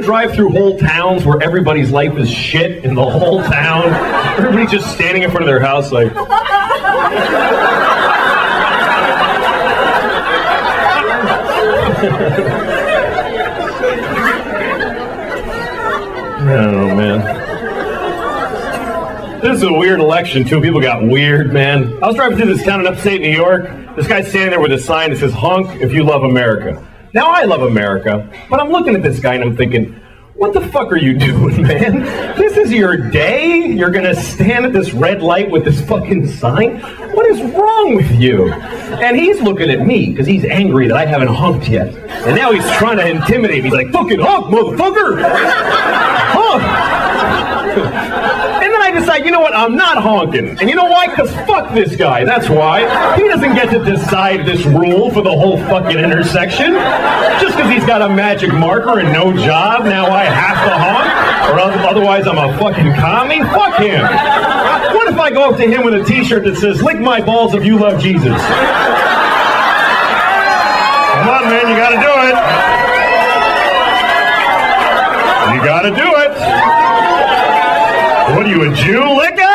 drive through whole towns where everybody's life is shit in the whole town? Everybody's just standing in front of their house like... I don't know, man. This is a weird election, too. People got weird, man. I was driving through this town in upstate New York. This guy's standing there with a sign that says, honk if you love America. Now, I love America, but I'm looking at this guy and I'm thinking, What the fuck are you doing, man? This is your day? You're gonna stand at this red light with this fucking sign? What is wrong with you? And he's looking at me because he's angry that I haven't honked yet. And now he's trying to intimidate me. He's like, fucking honk, motherfucker! Honk! And then I decide, you know what, I'm not honking. And you know why? Because fuck this guy, that's why. He doesn't get to decide this rule for the whole fucking intersection. Just because he's got a magic marker and no job, now I have to honk? Or otherwise I'm a fucking commie? Fuck him. What if I go up to him with a t-shirt that says, lick my balls if you love Jesus? Come on, man, you gotta do it. You gotta do it. What are you, a Jew? Lick him!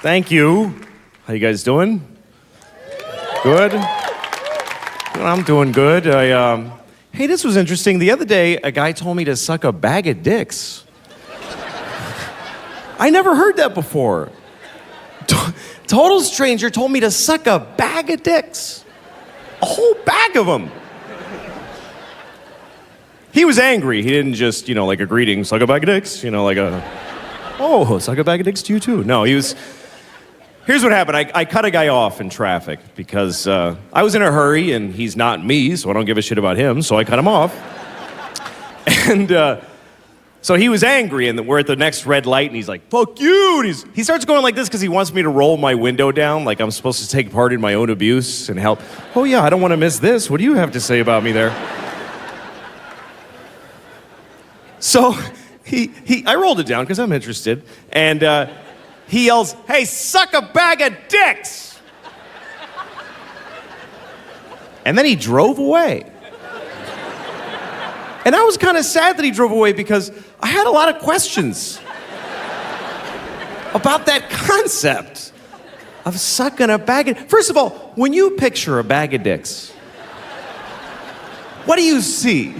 Thank you. How you guys doing? Good? I'm doing good. Hey, this was interesting. The other day, a guy told me to suck a bag of dicks. I never heard that before. Total stranger told me to suck a bag of dicks. A whole bag of them. He was angry. He didn't just, like a greeting, suck a bag of dicks, like a, oh, suck a bag of dicks to you too. No, he was, here's what happened. I cut a guy off in traffic because I was in a hurry and he's not me, so I don't give a shit about him, so I cut him off. And so he was angry, and we're at the next red light, and he's like, fuck you! And he starts going like this because he wants me to roll my window down, like I'm supposed to take part in my own abuse and help. Oh yeah, I don't want to miss this. What do you have to say about me there? So I rolled it down because I'm interested, and he yells, hey, suck a bag of dicks! And then he drove away. And I was kind of sad that he drove away because I had a lot of questions about that concept of sucking a bag of... First of all, when you picture a bag of dicks, what do you see?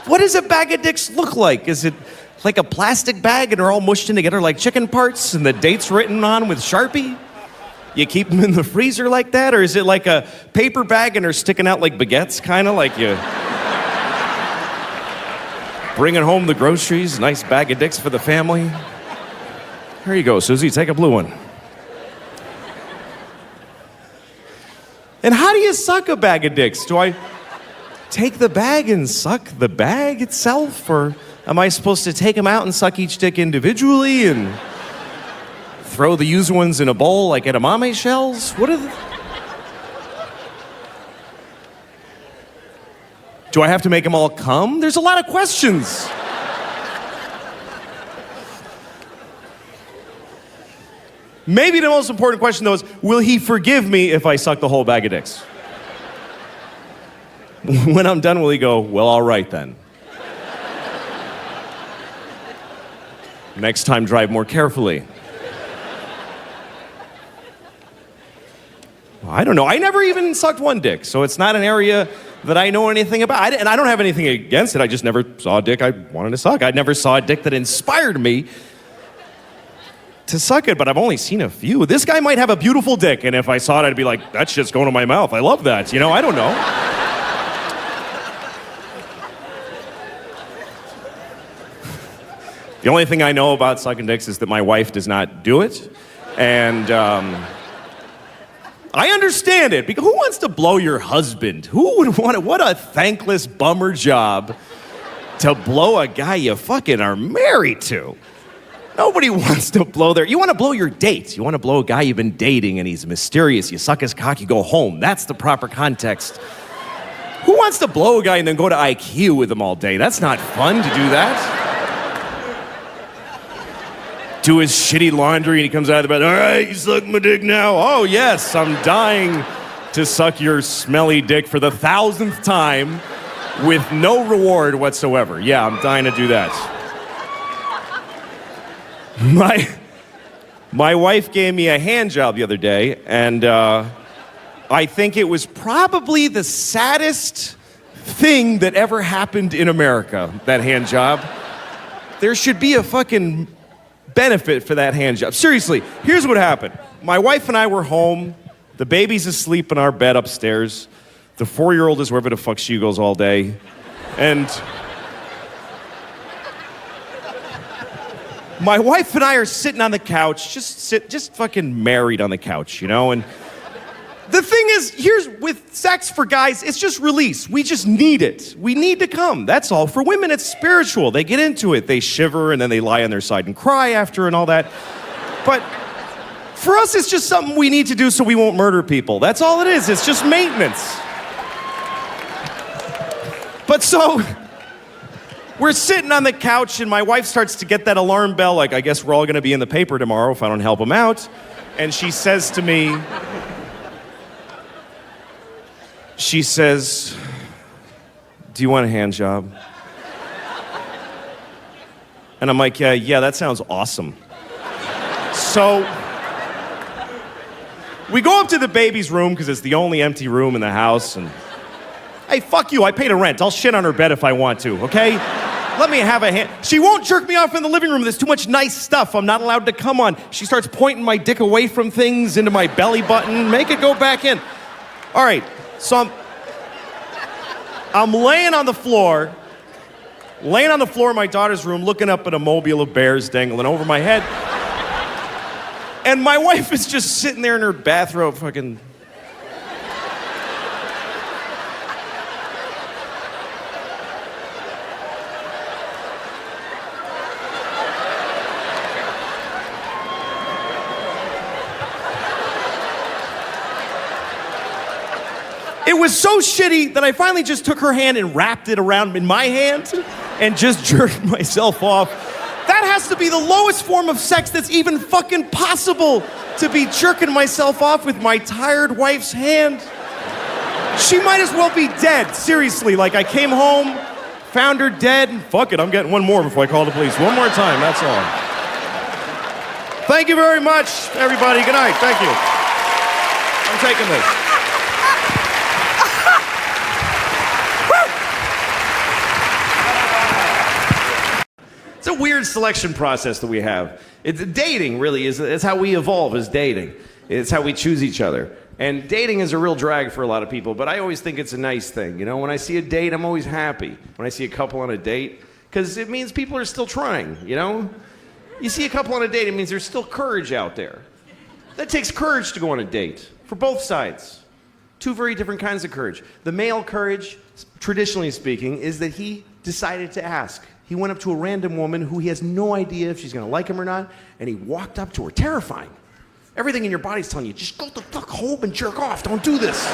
What does a bag of dicks look like? Is it like a plastic bag and they're all mushed in together like chicken parts and the date's written on with Sharpie? You keep them in the freezer like that? Or is it like a paper bag and they're sticking out like baguettes, kind of like you... Bringing home the groceries, nice bag of dicks for the family. Here you go, Susie, take a blue one. And how do you suck a bag of dicks? Do I take the bag and suck the bag itself? Or am I supposed to take them out and suck each dick individually and throw the used ones in a bowl like edamame shells? What are the... Do I have to make them all come? There's a lot of questions. Maybe the most important question, though, is, will he forgive me if I suck the whole bag of dicks? When I'm done, will he go, well, all right, then. Next time, drive more carefully. Well, I don't know. I never even sucked one dick, so it's not an area that I know anything about. And I don't have anything against it. I just never saw a dick I wanted to suck. I never saw a dick that inspired me to suck it, but I've only seen a few. This guy might have a beautiful dick, and if I saw it, I'd be like, that shit's going to my mouth. I love that. I don't know. The only thing I know about sucking dicks is that my wife does not do it. And I understand it, because who wants to blow your husband? Who would want it? What a thankless bummer job to blow a guy you fucking are married to. Nobody wants to blow you want to blow your date. You want to blow a guy you've been dating and he's mysterious. You suck his cock, you go home. That's the proper context. Who wants to blow a guy and then go to IQ with him all day? That's not fun to do that. Do his shitty laundry and he comes out of the bed, all right, you suck my dick now. Oh yes, I'm dying to suck your smelly dick for the 1,000th time with no reward whatsoever. Yeah, I'm dying to do that. My wife gave me a hand job the other day, and I think it was probably the saddest thing that ever happened in America, that hand job. There should be a fucking benefit for that hand job. Seriously, here's what happened. My wife and I were home. The baby's asleep in our bed upstairs. The 4-year-old is wherever the fuck she goes all day. And my wife and I are sitting on the couch, just fucking married on the couch, you know? And the thing is, here's with sex for guys, it's just release. We just need it. We need to come. That's all. For women, it's spiritual. They get into it. They shiver and then they lie on their side and cry after and all that. But for us, it's just something we need to do so we won't murder people. That's all it is. It's just maintenance. But so, we're sitting on the couch and my wife starts to get that alarm bell, like, I guess we're all gonna be in the paper tomorrow if I don't help him out. And she says to me, do you want a hand job? And I'm like, yeah, that sounds awesome. So we go up to the baby's room because it's the only empty room in the house. And hey, fuck you, I paid a rent. I'll shit on her bed if I want to, okay? Let me have a hand. She won't jerk me off in the living room. There's too much nice stuff I'm not allowed to come on. She starts pointing my dick away from things into my belly button. Make it go back in. All right, so I'm laying on the floor in my daughter's room, looking up at a mobile of bears dangling over my head. And my wife is just sitting there in her bathrobe fucking... It was so shitty that I finally just took her hand and wrapped it around in my hand and just jerked myself off. That has to be the lowest form of sex that's even fucking possible, to be jerking myself off with my tired wife's hand. She might as well be dead, seriously. Like, I came home, found her dead, and fuck it, I'm getting one more before I call the police. One more time, that's all. Thank you very much, everybody. Good night. Thank you. I'm taking this. It's a weird selection process that we have. It's dating, really, it's how we evolve as dating. It's how we choose each other. And dating is a real drag for a lot of people, but I always think it's a nice thing. You know, when I see a date, I'm always happy. When I see a couple on a date, because it means people are still trying, you know? You see a couple on a date, it means there's still courage out there. That takes courage to go on a date, for both sides. Two very different kinds of courage. The male courage, traditionally speaking, is that he decided to ask. He went up to a random woman who he has no idea if she's gonna like him or not, and he walked up to her, terrifying. Everything in your body's telling you, just go the fuck home and jerk off, don't do this.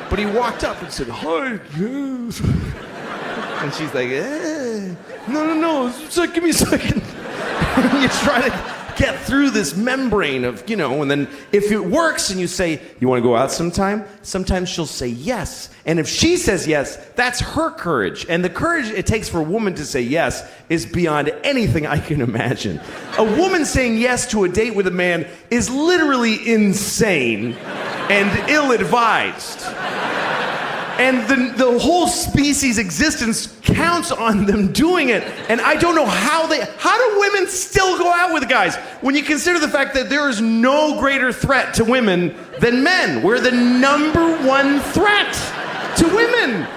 But he walked up and said, hi, yes. And she's like, no, give me a second. And you try to get through this membrane of, you know, and then if it works and you say, you want to go out sometime? Sometimes she'll say yes. And if she says yes, that's her courage. And the courage it takes for a woman to say yes is beyond anything I can imagine. A woman saying yes to a date with a man is literally insane and ill-advised. And the whole species' existence counts on them doing it. And I don't know how do women still go out with guys when you consider the fact that there is no greater threat to women than men. We're the #1 threat to women.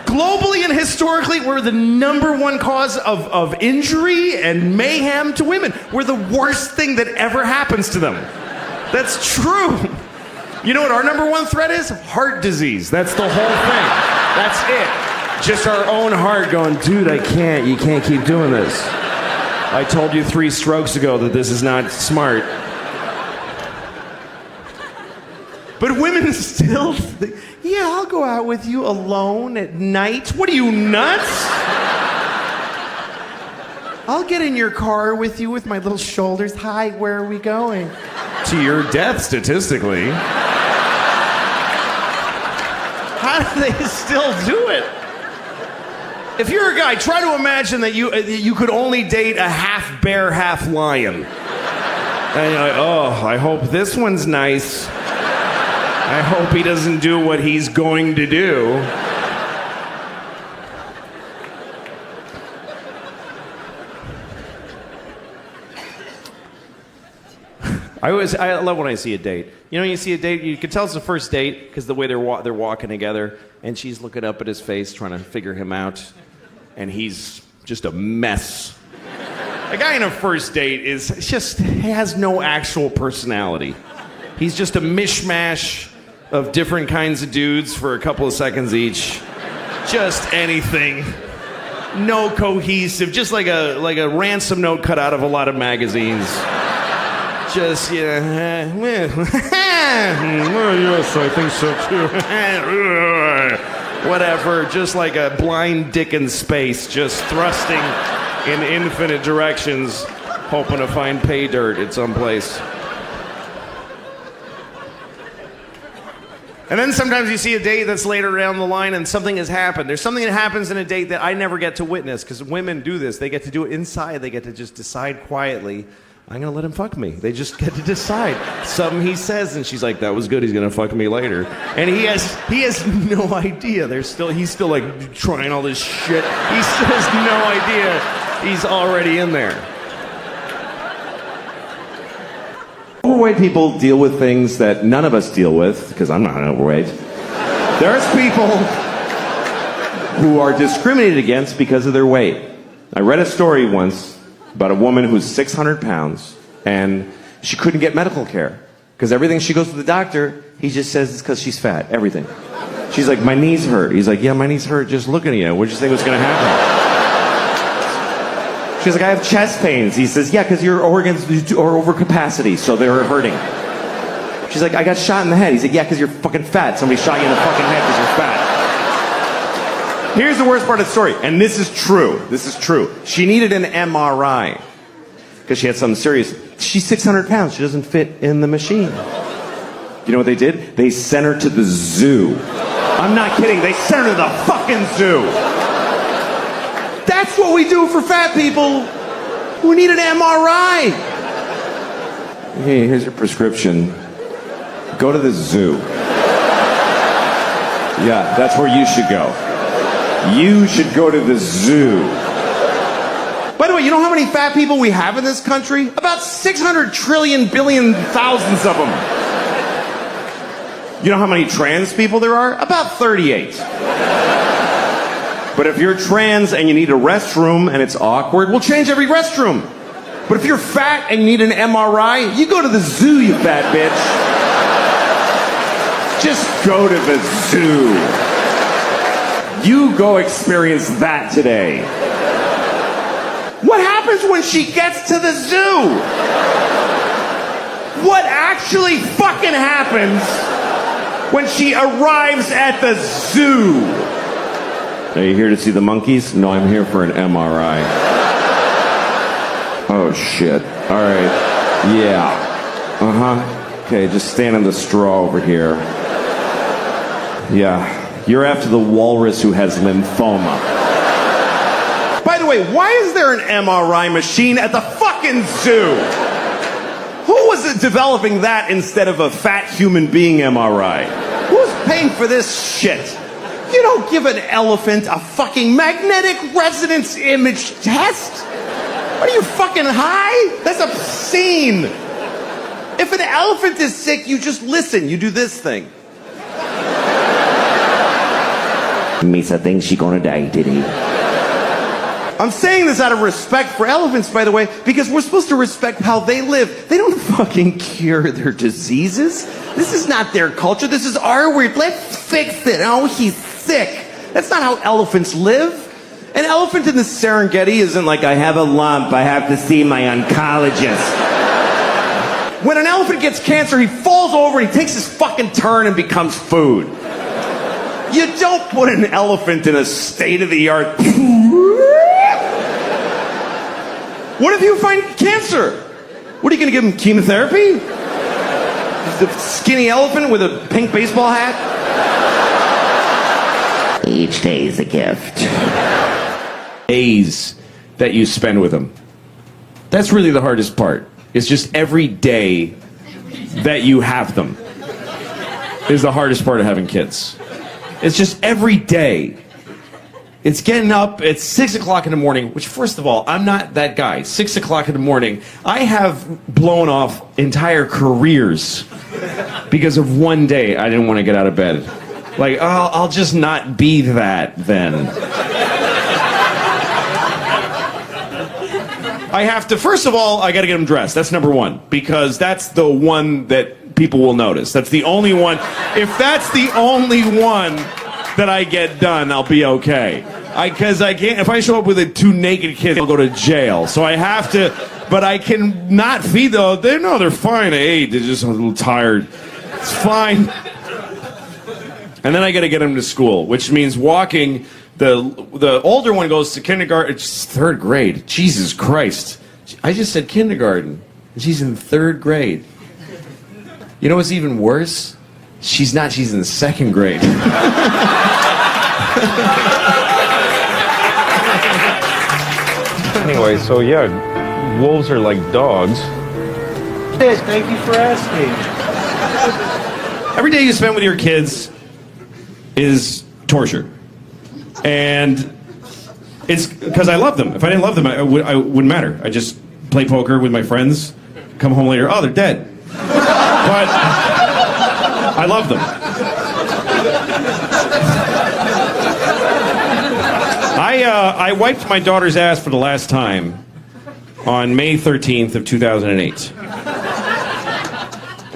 Globally and historically, we're the #1 cause of injury and mayhem to women. We're the worst thing that ever happens to them. That's true. You know what our #1 threat is? Heart disease. That's the whole thing. That's it. Just our own heart going, dude, you can't keep doing this. I told you 3 strokes ago that this is not smart. But women still think, yeah, I'll go out with you alone at night. What are you, nuts? I'll get in your car with you with my little shoulders. Hi, where are we going? To your death, statistically. How do they still do it? If you're a guy, try to imagine that you could only date a half bear, half lion. And you're like, oh, I hope this one's nice. I hope he doesn't do what he's going to do. I love when I see a date. You know, you see a date, you can tell it's the first date because the way they're walking together, and she's looking up at his face, trying to figure him out, and he's just a mess. A guy in a first date he has no actual personality. He's just a mishmash of different kinds of dudes for a couple of seconds each. Just anything. No cohesive, just like a ransom note cut out of a lot of magazines. Just, yes, I think so too. Whatever, just like a blind dick in space, just thrusting in infinite directions, hoping to find pay dirt at some place. And then sometimes you see a date that's later down the line and something has happened. There's something that happens in a date that I never get to witness because women do this. They get to do it inside. They get to just decide quietly, I'm going to let him fuck me. They just get to decide. Something he says and she's like, that was good. He's going to fuck me later. And he has no idea. He's still like trying all this shit. He still has no idea. He's already in there. Overweight people deal with things that none of us deal with, because I'm not overweight. There's people who are discriminated against because of their weight. I read a story once about a woman who's 600 pounds, and she couldn't get medical care. Because everything she goes to the doctor, he just says it's because she's fat. Everything. She's like, my knees hurt. He's like, yeah, my knees hurt just looking at you. What did you think was going to happen? She's like, I have chest pains. He says, yeah, because your organs are over capacity, so they're hurting. She's like, I got shot in the head. He's like, yeah, because you're fucking fat. Somebody shot you in the fucking head because you're fat. Here's the worst part of the story, and this is true. This is true. She needed an MRI because she had something serious. She's 600 pounds. She doesn't fit in the machine. You know what they did? They sent her to the zoo. I'm not kidding. They sent her to the fucking zoo. That's what we do for fat people who need an MRI. Hey, here's your prescription. Go to the zoo. Yeah, that's where you should go. You should go to the zoo. By the way, you know how many fat people we have in this country? About 600 trillion billion thousands of them. You know how many trans people there are? About 38. But if you're trans and you need a restroom and it's awkward, we'll change every restroom. But if you're fat and you need an MRI, you go to the zoo, you fat bitch. Just go to the zoo. You go experience that today. What happens when she gets to the zoo? What actually fucking happens when she arrives at the zoo? Are you here to see the monkeys? No, I'm here for an MRI. Oh, shit. All right. Yeah. Uh-huh. Okay, just stand in the straw over here. Yeah. You're after the walrus who has lymphoma. By the way, why is there an MRI machine at the fucking zoo? Who was developing that instead of a fat human being MRI? Who's paying for this shit? You don't give an elephant a fucking magnetic resonance image test. What are you, fucking high? That's obscene. If an elephant is sick, you just listen. You do this thing. Misa thinks she's gonna die today. I'm saying this out of respect for elephants, by the way, because we're supposed to respect how they live. They don't fucking cure their diseases. This is not their culture. This is our weird. Let's fix it. Oh, he's sick. That's not how elephants live. An elephant in the Serengeti isn't like, I have a lump, I have to see my oncologist. When an elephant gets cancer, he falls over and he takes his fucking turn and becomes food. You don't put an elephant in a state-of-the-art... What if you find cancer? What, are you going to give him chemotherapy? The skinny elephant with a pink baseball hat? Each day is a gift. Days that you spend with them. That's really the hardest part. It's just every day that you have them is the hardest part of having kids. It's just every day. It's getting up at 6 o'clock in the morning, which, first of all, I'm not that guy. 6 o'clock in the morning. I have blown off entire careers because of one day I didn't want to get out of bed. Like, oh, I'll just not be that then. I have to, first of all, I got to get them dressed. That's number one, because that's the one that people will notice. That's the only one. If that's the only one that I get done, I'll be okay. Because I can't, if I show up with two naked kids, I'll go to jail. So I have to, but I can not feed them. They're fine. I ate. They're just a little tired. It's fine. And then I got to get them to school, which means walking. The older one goes to kindergarten. It's third grade. Jesus Christ. I just said kindergarten. And she's in third grade. You know what's even worse? She's not. She's in second grade. Anyway, so yeah, wolves are like dogs. Yes, thank you for asking. Every day you spend with your kids is torture. And it's because I love them. If I didn't love them, I wouldn't matter. I just play poker with my friends, come home later, oh, they're dead. But I love them. I wiped my daughter's ass for the last time on May 13th of 2008.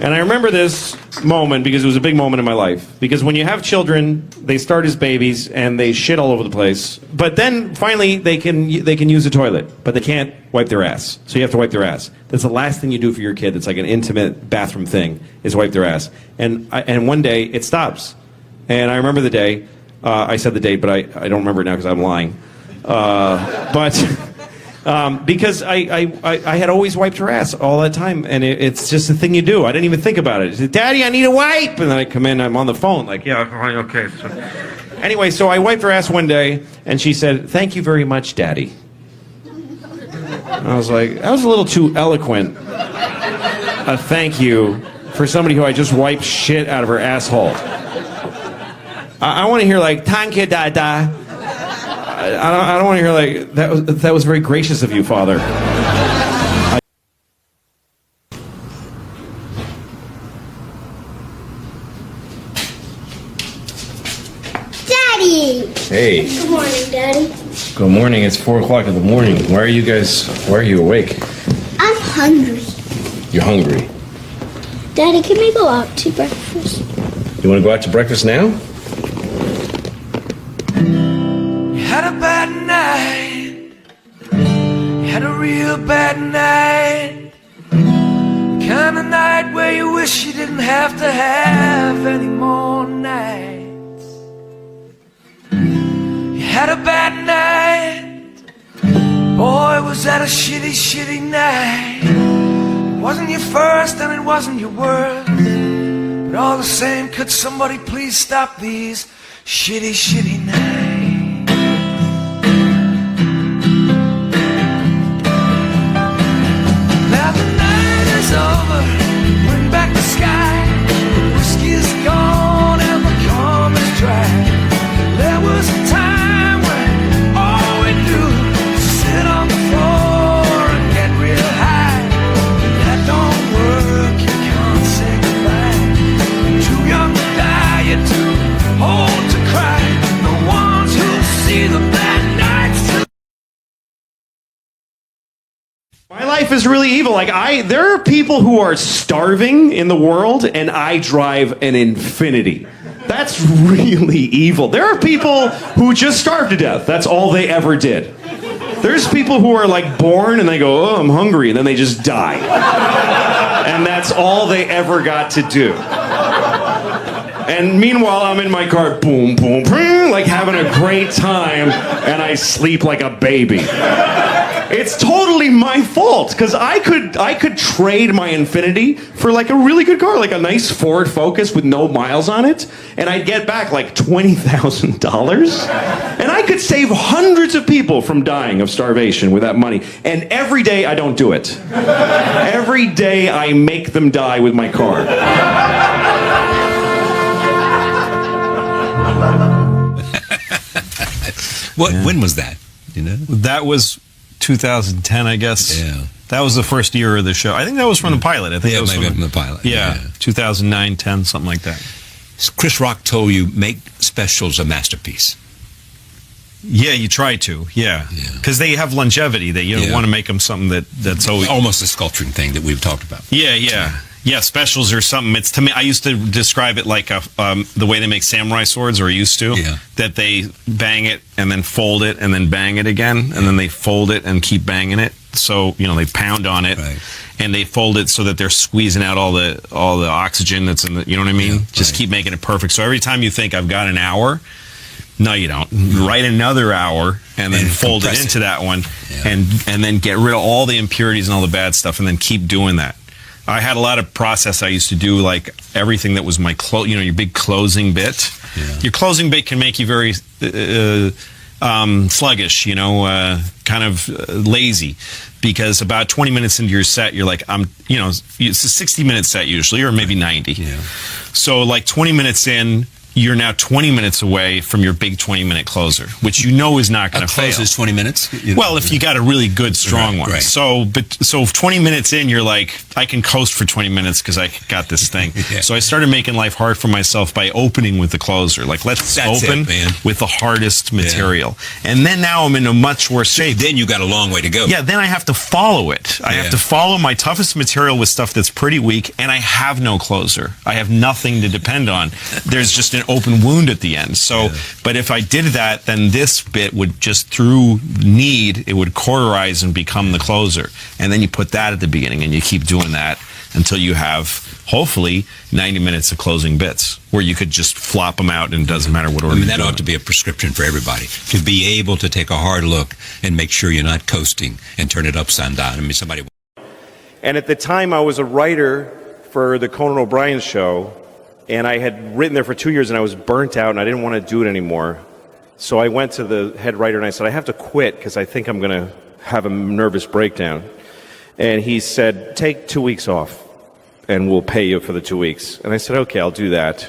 And I remember this moment because it was a big moment in my life. Because when you have children, they start as babies and they shit all over the place. But then finally they can use a toilet, but they can't wipe their ass. So you have to wipe their ass. That's the last thing you do for your kid. It's like an intimate bathroom thing, is wipe their ass. And one day it stops. And I remember the day. I said the date, but I don't remember it now because I'm lying. Because I had always wiped her ass all that time, and it's just a thing you do. I didn't even think about it. I said, Daddy, I need a wipe! And then I come in, I'm on the phone, like, yeah, okay. Anyway, so I wiped her ass one day, and she said, thank you very much, Daddy. And I was like, that was a little too eloquent. A thank you for somebody who I just wiped shit out of her asshole. I want to hear like, thank you, Dada. I don't want to hear like, that was very gracious of you, Father. Daddy! Hey. Good morning, Daddy. Good morning. It's 4 o'clock in the morning. Why are you awake? I'm hungry. You're hungry. Daddy, can we go out to breakfast? You want to go out to breakfast now? Had a bad night. Had a real bad night. The kind of night where you wish you didn't have to have any more nights. You had a bad night. Boy, was that a shitty, shitty night. It wasn't your first and it wasn't your worst. But all the same, could somebody please stop these shitty, shitty nights? Over, bring back the sky. The whiskey is gone and the calm is dry. There was a time when all we do was sit on the floor and get real high. That don't work, you can't say goodbye. You're too young to die, you're too old to cry. The ones who see the bad nights. My life is really evil. Like there are people who are starving in the world, and I drive an Infinity. That's really evil. There are people who just starve to death. That's all they ever did. There's people who are like born and they go, oh, I'm hungry, and then they just die. And that's all they ever got to do. And meanwhile, I'm in my car, boom, boom, boom, like having a great time, and I sleep like a baby. It's totally my fault, because I could trade my Infinity for like a really good car, like a nice Ford Focus with no miles on it, and I'd get back like $20,000, and I could save hundreds of people from dying of starvation with that money. And every day I don't do it. Every day I make them die with my car. When was that? You know? That was 2010, I guess. Yeah. That was the first year of the show. I think that was from the pilot. I think that was maybe from the pilot. Yeah, 2009, 10, something like that. Chris Rock told you, make specials a masterpiece. Yeah, you try to. Yeah, because they have longevity. That you don't want to make them something that's always almost a sculpturing thing that we've talked about. Yeah. Specials are something. It's to me. I used to describe it like the way they make samurai swords, or used to. Yeah. That they bang it and then fold it and then bang it again, and then they fold it and keep banging it. So they pound on it, and they fold it so that they're squeezing out all the oxygen that's in the. You know what I mean? Just keep making it perfect. So every time you think I've got an hour. No, you don't. Write another hour and then fold it into that one and then get rid of all the impurities and all the bad stuff and then keep doing that. I had a lot of process I used to do, like everything that was my your big closing bit. Yeah. Your closing bit can make you very sluggish, kind of lazy, because about 20 minutes into your set, you're like, it's a 60-minute set usually, or maybe 90. Yeah. So like 20 minutes in, you're now 20 minutes away from your big 20-minute closer, which is not going to fail. Close is 20 minutes? Well, if you got a really good, strong one. Right. So 20 minutes in, you're like, I can coast for 20 minutes because I got this thing. So I started making life hard for myself by opening with the closer. Like, let's open with the hardest material. And then now I'm in a much worse shape. Then you got a long way to go. Yeah, then I have to follow it. I have to follow my toughest material with stuff that's pretty weak, and I have no closer. I have nothing to depend on. There's just an open wound at the end. So, but if I did that, then this bit would just, through need, it would cauterize and become the closer. And then you put that at the beginning, and you keep doing that until you have, hopefully, 90 minutes of closing bits, where you could just flop them out and it doesn't matter what order. That ought to be a prescription for everybody, to be able to take a hard look and make sure you're not coasting and turn it upside down. Somebody. And at the time, I was a writer for the Conan O'Brien show, and I had written there for 2 years, and I was burnt out, and I didn't want to do it anymore. So I went to the head writer, and I said, I have to quit because I think I'm going to have a nervous breakdown. And he said, take 2 weeks off, and we'll pay you for the 2 weeks. And I said, okay, I'll do that.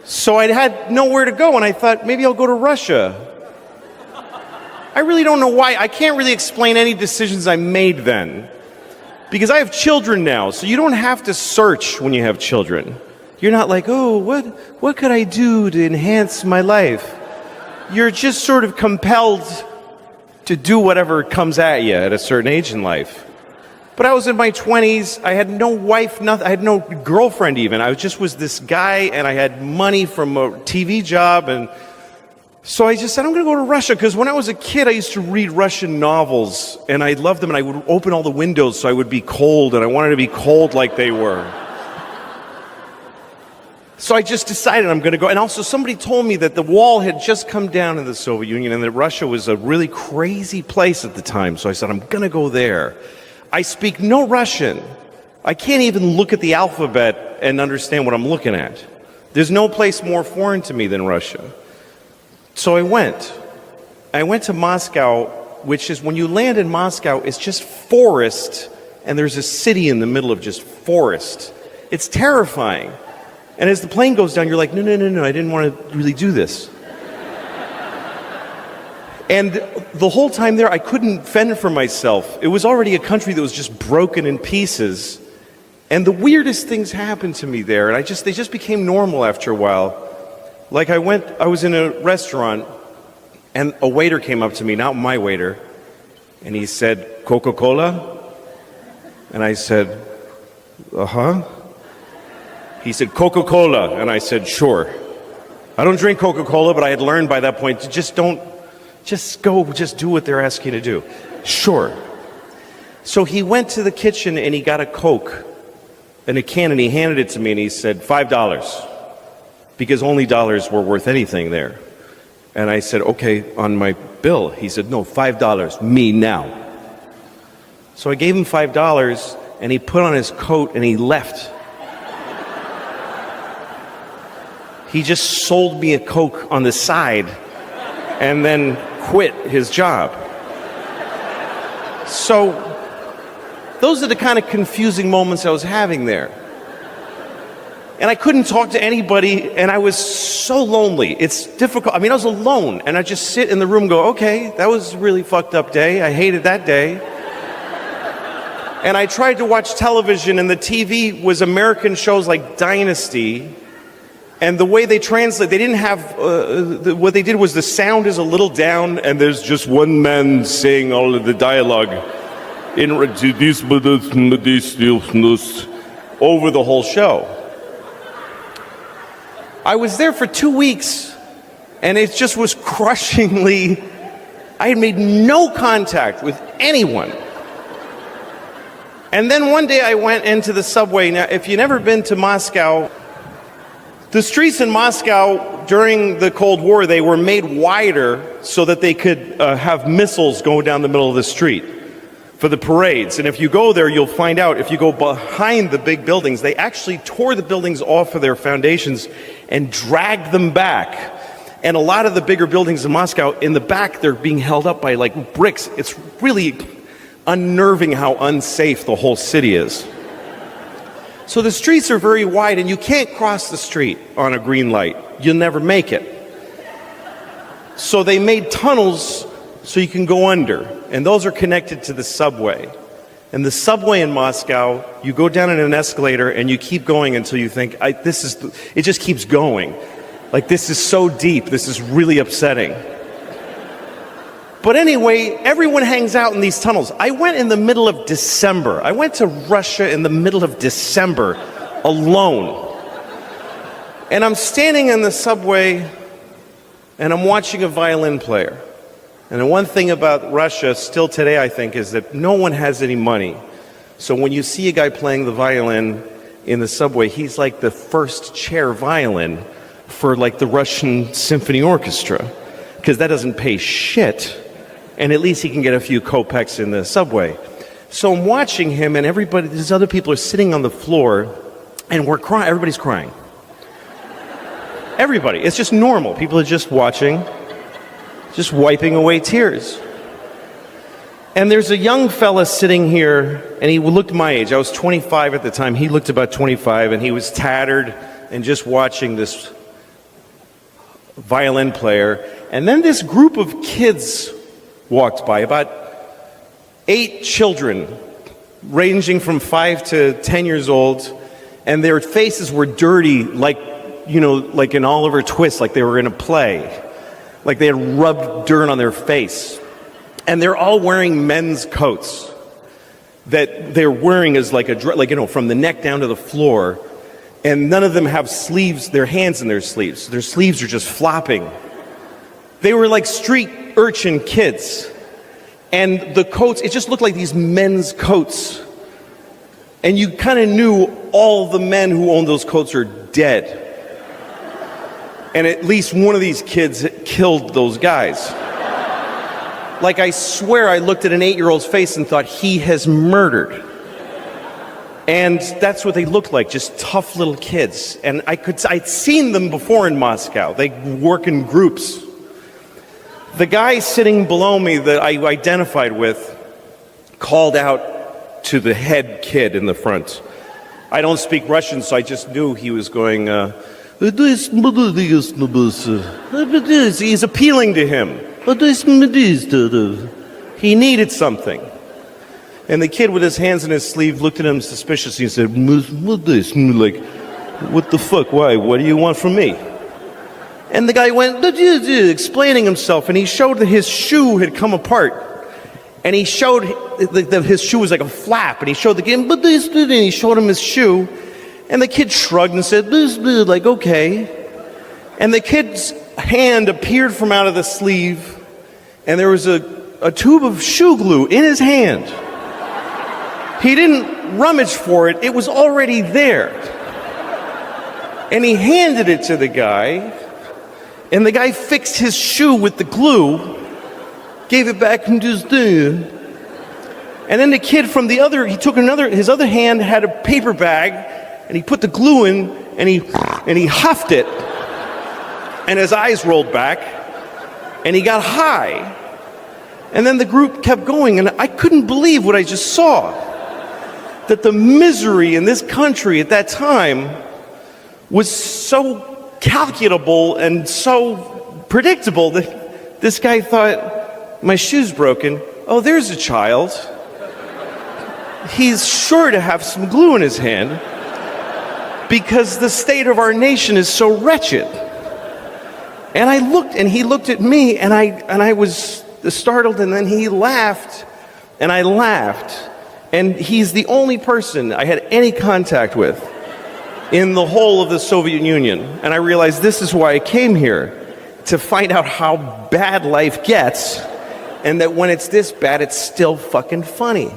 So I had nowhere to go, and I thought, maybe I'll go to Russia. I really don't know why. I can't really explain any decisions I made then. Because I have children now, so you don't have to search when you have children. You're not like, oh, what could I do to enhance my life? You're just sort of compelled to do whatever comes at you at a certain age in life. But I was in my 20s, I had no wife, nothing, I had no girlfriend even. I just was this guy, and I had money from a TV job, and so I just said, I'm going to go to Russia, because when I was a kid, I used to read Russian novels, and I loved them, and I would open all the windows so I would be cold, and I wanted to be cold like they were. So I just decided I'm going to go. And also somebody told me that the wall had just come down in the Soviet Union, and that Russia was a really crazy place at the time. So I said, I'm going to go there. I speak no Russian. I can't even look at the alphabet and understand what I'm looking at. There's no place more foreign to me than Russia. So I went. I went to Moscow, which is, when you land in Moscow, it's just forest, and there's a city in the middle of just forest. It's terrifying. And as the plane goes down, you're like, no, I didn't want to really do this. And the whole time there, I couldn't fend for myself. It was already a country that was just broken in pieces. And the weirdest things happened to me there, and they just became normal after a while. Like I was in a restaurant, and a waiter came up to me, not my waiter, and he said, Coca-Cola? And I said, uh-huh. He said, Coca-Cola, and I said, sure. I don't drink Coca-Cola, but I had learned by that point to just do what they're asking you to do. Sure. So he went to the kitchen and he got a Coke in a can, and he handed it to me, and he said, $5. Because only dollars were worth anything there. And I said, okay, on my bill. He said, no, $5, me now. So I gave him $5, and he put on his coat, and he left. He just sold me a Coke on the side, and then quit his job. So those are the kind of confusing moments I was having there. And I couldn't talk to anybody, and I was so lonely. It's difficult. I mean, I was alone, and I just sit in the room and go, okay, that was a really fucked up day. I hated that day. And I tried to watch television, and the TV was American shows like Dynasty. And the way they translate, they didn't have, what they did was the sound is a little down, and there's just one man saying all of the dialogue over the whole show. I was there for 2 weeks, and it just was crushingly, I had made no contact with anyone. And then one day I went into the subway. Now, if you've never been to Moscow, the streets in Moscow during the Cold War, they were made wider so that they could have missiles go down the middle of the street for the parades. And if you go there, you'll find out, if you go behind the big buildings, they actually tore the buildings off of their foundations and dragged them back. And a lot of the bigger buildings in Moscow, in the back, they're being held up by like bricks. It's really unnerving how unsafe the whole city is. So the streets are very wide, and you can't cross the street on a green light. You'll never make it. So they made tunnels so you can go under, and those are connected to the subway. And the subway in Moscow, you go down in an escalator and you keep going until you think, it just keeps going. Like, this is so deep, this is really upsetting. But anyway, everyone hangs out in these tunnels. I went in the middle of December. I went to Russia in the middle of December alone. And I'm standing in the subway and I'm watching a violin player. And the one thing about Russia still today, I think, is that no one has any money. So when you see a guy playing the violin in the subway, he's like the first chair violin for like the Russian symphony orchestra, because that doesn't pay shit. And at least he can get a few kopecks in the subway. So I'm watching him, and these other people are sitting on the floor, and we're crying. Everybody's crying. Everybody. It's just normal. People are just watching, just wiping away tears. And there's a young fella sitting here, and he looked my age. I was 25 at the time. He looked about 25, and he was tattered and just watching this violin player. And then this group of kids walked by, about 8 children, ranging from 5 to 10 years old, and their faces were dirty, like in Oliver Twist, like they were in a play. Like they had rubbed dirt on their face. And they're all wearing men's coats that they're wearing as from the neck down to the floor. And none of them have sleeves, their hands in their sleeves. Their sleeves are just flopping. They were like street urchin kids. And the coats, it just looked like these men's coats. And you kind of knew all the men who owned those coats are dead. And at least one of these kids killed those guys. Like, I swear I looked at an 8-year-old's face and thought, he has murdered. And that's what they looked like, just tough little kids. And I'd seen them before in Moscow. They work in groups. The guy sitting below me that I identified with called out to the head kid in the front. I don't speak Russian, so I just knew he was going, he's appealing to him. He needed something. And the kid with his hands in his sleeve looked at him suspiciously and said, like, what the fuck, why, what do you want from me? And the guy went, explaining himself, and he showed that his shoe had come apart. And he showed that his shoe was like a flap, and he showed the kid, and he showed him his shoe, and the kid shrugged and said, like, okay. And the kid's hand appeared from out of the sleeve, and there was a tube of shoe glue in his hand. He didn't rummage for it, it was already there. And he handed it to the guy, and the guy fixed his shoe with the glue, gave it back and just did. And then the kid from his other hand had a paper bag, and he put the glue in, and he huffed it, and his eyes rolled back, and he got high. And then the group kept going, and I couldn't believe what I just saw. That the misery in this country at that time was so calculable and so predictable that this guy thought, my shoe's broken. Oh, there's a child. He's sure to have some glue in his hand because the state of our nation is so wretched. And I looked, and he looked at me, and I was startled, and then he laughed, and I laughed. And he's the only person I had any contact with in the whole of the Soviet Union. And I realized this is why I came here, to find out how bad life gets, and that when it's this bad, it's still fucking funny.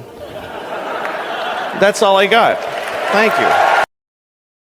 That's all I got. Thank you.